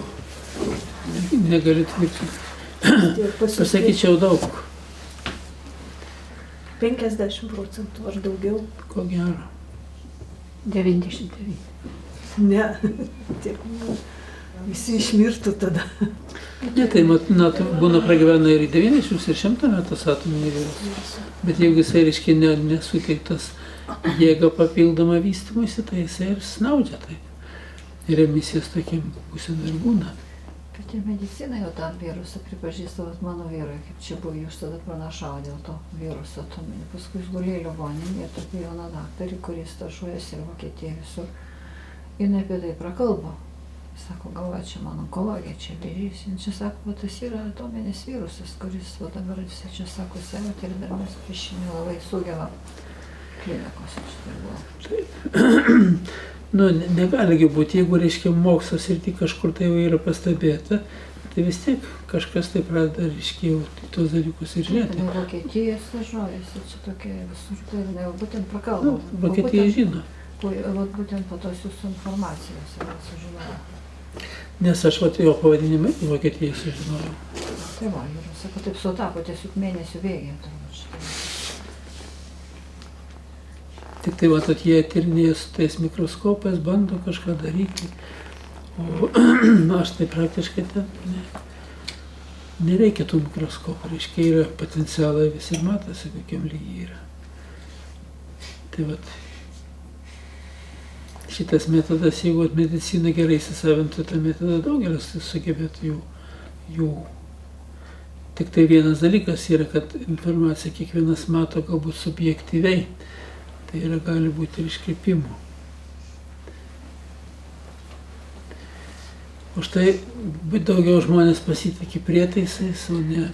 Negaliu tvirtinti. Pasakyčiau daug. 50 procentų ar daugiau? Ko gero. 99. Ne, tiek ne. Visi išmirtų tada. Ne, tai būna pragyvena ir 90 ir 100 metų atominį virusą. Bet jeigu jisai, reiškia, nesuteiktas jėga papildomą vystymuisi, tai jisai ir snaudžia. Tai ir emisijos tokiem būsena ir būna. Bet ir medicina jau tą virusą pripažįsta, mano vyrui, kaip čia buvo, jūs tada pranašavo dėl to viruso atominį. Paskui jis gulėjo ligoninėje ir tokia jauna daktarė, kuris stažuojasi ir Vokietijoje visur. Ir apie tai prakalbo. Sako, galvoja, čia mano onkologija, čia vėžys. Ir čia sako, tas yra atominis virusas, kuris dabar visi čia sako, savo ir dar mes priešinį labai sugeba klinikos. Nu, negali būti, jeigu, reiškia, mokslas ir tik kažkur tai jau yra pastebėta, tai vis tiek kažkas tai pradeda, reiškia, jau tos dalykus ir žiūrėti. Tai Vokietija stažuojasi, čia tokia visur, tai jau būtent prakalbo. Vokietija žino. Būtent po tos jūsų informacijos yra sužinojo. Nes aš jo pavadinimą į Vokietiją sužinojau. Tai va, ir sako, taip sutapo, tiesiog mėnesių bėgė turbūt šitai. Tik tai, matot, jie tyrinėja su tais mikroskopais, bando kažką daryti. O aš tai praktiškai ten nereikia tų mikroskopų. Reiškia, yra potencialai visi ir matosi, kokiam lygiai yra. Tai vat, šitas metodas, jeigu medicina gerai įsisavintų tą metodą, daugelis sugebėtų jų. Tik tai vienas dalykas yra, kad informaciją kiekvienas mato galbūt subjektyviai. Tai yra gali būti ir iškreipimų. Už tai daugiau žmonės pasitikė prietaisais, o ne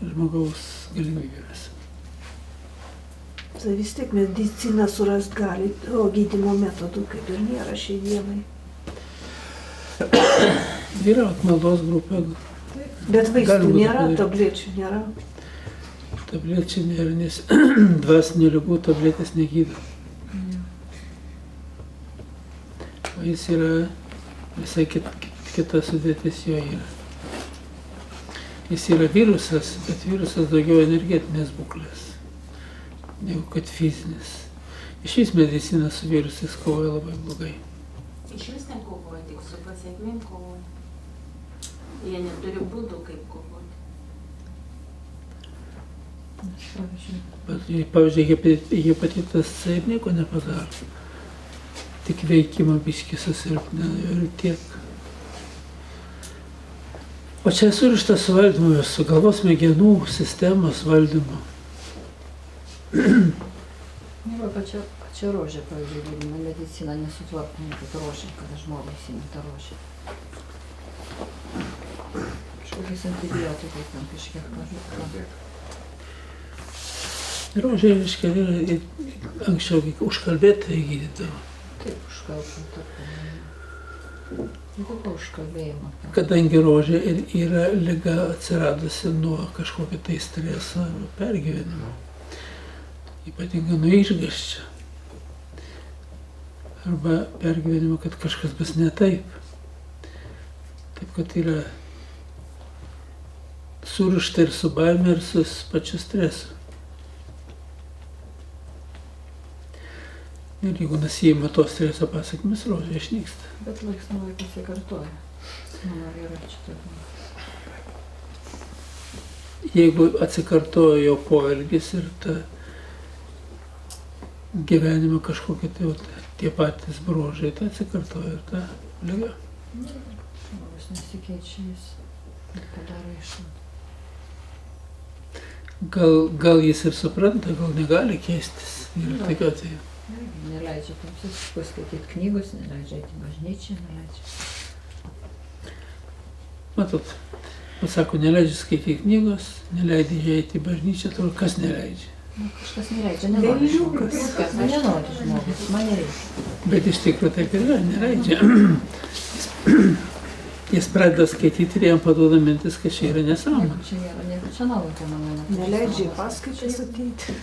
žmogaus galimybėmis. Tai vis tiek medicina surast gali, o gydymo metodų kaip ir nėra šiai dienai. Yra maldos grupė. Bet vaistų nėra, tablečių nėra. tablečių nėra, nes dvasinių ligų tabletės negydo. O jis yra visai kita sudėtis jo yra. Jis yra virusas, bet virusas daugiau energetinės būklės, negu kad fizinis. Iš vis medicina su virusais kovoja labai blogai. Iš vis nekovoja, tik su pasiekmėm kovoja. Jie neturi būdų, kaip kovoti. Pavyzdžiui, hepatitas C nieko nepadaro. Tik veikimą biškį susilpnina ir tiek. O čia surištas su valdymu, su galvos smegenų sistemos valdymu. Va, pačia rožė, pavyzdžiui, gydymą medicina nesutvarkoma, kad rožė, kada žmogus įsimeta rožė. Kažkokiais antibiotikais tam kažkiek pažiūrėjau. Rožė, reiškia, anksčiau užkalbėtai gydydavo. Taip, užkalbėta. Kokia užkalbėjimo? Kadangi rožė yra liga atsiradusi nuo kažkokio tai streso ar pergyvenimo. Ypatingai nuo išgąsčio. Arba pergyvenimo, kad kažkas bus ne taip. Taip, kad yra surišta ir su baime, ir su pačiu stresu. Ir jeigu nusijima to streso pasakmes, rožė išnyksta. Bet laiks nuo laiko pasikartoja. Mano vyrai čia taip. Jeigu atsikartoja jo poelgis ir ta gyvenimo kažkokie tai tie patys bruožai, tai atsikartoja ir ta liga. Žmogus nesikeičia, jis padaro išvadą. Gal jis ir supranta, gal negali keistis. Ir tai ką tai. Neleidžia paskaityti knygos, neleidžia eiti į bažnyčią, neleidžia. Matot, sako, neleidžia skaityti knygos, neleidžia eiti į bažnyčią, tai kas neleidžia? Kažkas neleidžia, nenori žmogus. Nenori žmogus, man nereikia. Bet iš tikrųjų taip yra, neleidžia. Jis pradeda skaityti ir jam paduoda mintis, kad čia yra nesąmonė. Čia yra nieko čia naujo, tai manau. Neleidžia į paskaitas ateiti.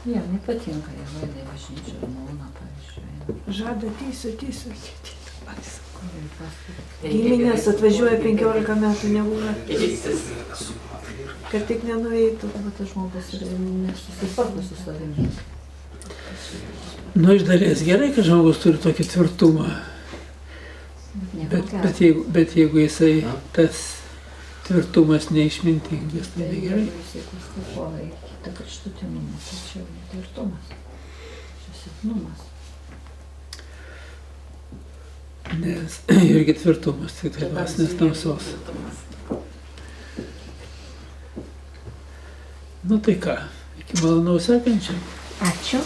Jam nepatinka, jie vaidai bažnyčią ir malūną, pavyzdžiui. Žada teisiu. Giminės atvažiuoja 15 metų nebūna, kad tik nenueitų. Bet tas žmogus yra nesusitvarko su savimi. Nu, iš dalies gerai, kad žmogus turi tokį tvirtumą. Bet jeigu jisai tas tvirtumas neišmintingas, tai negerai. Jeigu jisai paskapoja į kitą kraštutinumą, tai čia jau ne tvirtumas, čia silpnumas. Nes irgi tvirtumas, tai dvasinės tamsos. Nu tai ką, iki malonaus sekančio. Ačiū.